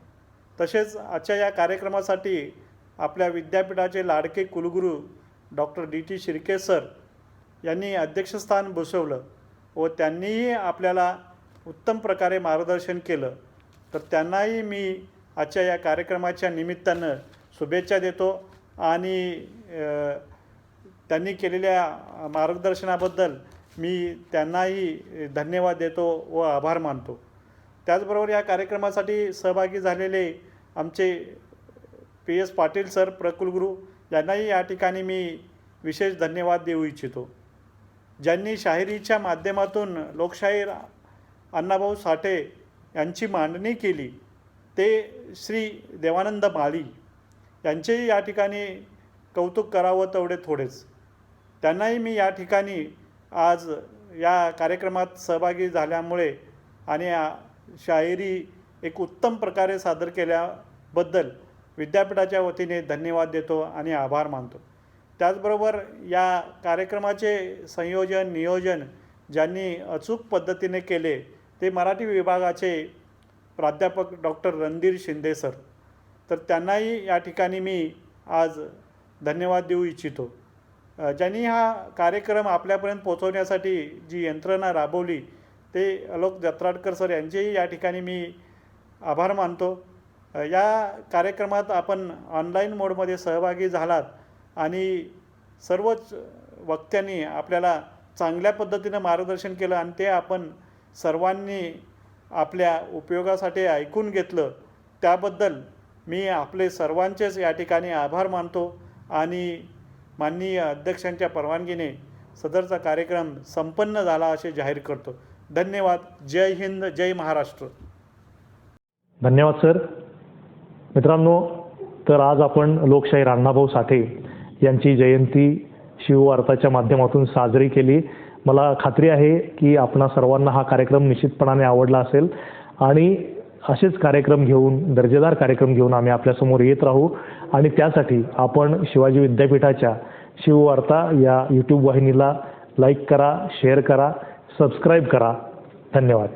तसेच आजच्या या कार्यक्रमासाठी आपल्या विद्यापीठाचे लाडके कुलगुरू डॉक्टर डी.टी. शिर्के सर यांनी अध्यक्षस्थान भूषवलं व त्यांनीही आपल्याला उत्तम प्रकारे मार्गदर्शन केलं. तर त्यांनाही मी आजच्या या कार्यक्रमाच्या निमित्तानं शुभेच्छा देतो आणि त्यांनी केलेल्या मार्गदर्शनाबद्दल मी त्यांनाही धन्यवाद देतो व आभार मानतो. त्याचबरोबर या कार्यक्रमासाठी सहभागी झालेले आमचे पी.एस. पाटील सर, प्रकुलगुरू, यांनाही या ठिकाणी मी विशेष धन्यवाद देऊ इच्छितो. ज्यांनी शाहिरीच्या माध्यमातून लोकशाहीर अण्णाभाऊ साठे यांची मांडणी केली ते श्री देवानंद माळी यांचेही या ठिकाणी कौतुक करावं तेवढे थोडेच. त्यांनाही मी या ठिकाणी आज या कार्यक्रमात सहभागी झाल्यामुळे आणि शाहिरी एक उत्तम प्रकारे सादर केल्याबद्दल विद्यापीठाच्या वतीने धन्यवाद देतो आणि आभार मानतो. त्याचबरोबर या कार्यक्रमाचे संयोजन, नियोजन ज्यांनी अचूक पद्धतीने केले ते मराठी विभागाचे प्राध्यापक डॉक्टर रणधीर शिंदे सर. तर त्यांनाही या ठिकाणी मी आज धन्यवाद देऊ इच्छितो. ज्यांनी हा कार्यक्रम आपल्यापर्यंत पोहोचवण्यासाठी जी यंत्रणा राबवली ते आलोक जत्राडकर सर यांचेही या ठिकाणी मी आभार मानतो. या कार्यक्रमात आपण ऑनलाईन मोडमध्ये सहभागी झालात आणि सर्वच वक्त्यांनी आपल्याला चांगल्या पद्धतीनं मार्गदर्शन केलं आणि ते आपण सर्वांनी आपल्या उपयोगासाठी ऐकून घेतलं. त्याबद्दल मी आपले सर्वांचेच या ठिकाणी आभार मानतो आणि माननीय अध्यक्षांच्या परवानगीने सदरचा कार्यक्रम संपन्न झाला असे जाहीर करतो. धन्यवाद. जय हिंद, जय महाराष्ट्र. धन्यवाद सर. मित्रांनो, तर आज आपण लोकशाहीर अण्णाभाऊ साठे यांची जयंती शिववार्ताच्या माध्यमातून साजरी केली. मला खात्री आहे की आपणा सर्वांना हा कार्यक्रम निश्चितपणाने आवडला असेल आणि असेच कार्यक्रम घेऊन, दर्जेदार कार्यक्रम घेऊन आम्ही आपल्यासमोर येत राहू. आणि त्यासाठी आपण शिवाजी विद्यापीठाच्या शिववार्ता या यूट्यूब वाहिनीला लाईक करा, शेअर करा, सबस्क्राईब करा. धन्यवाद.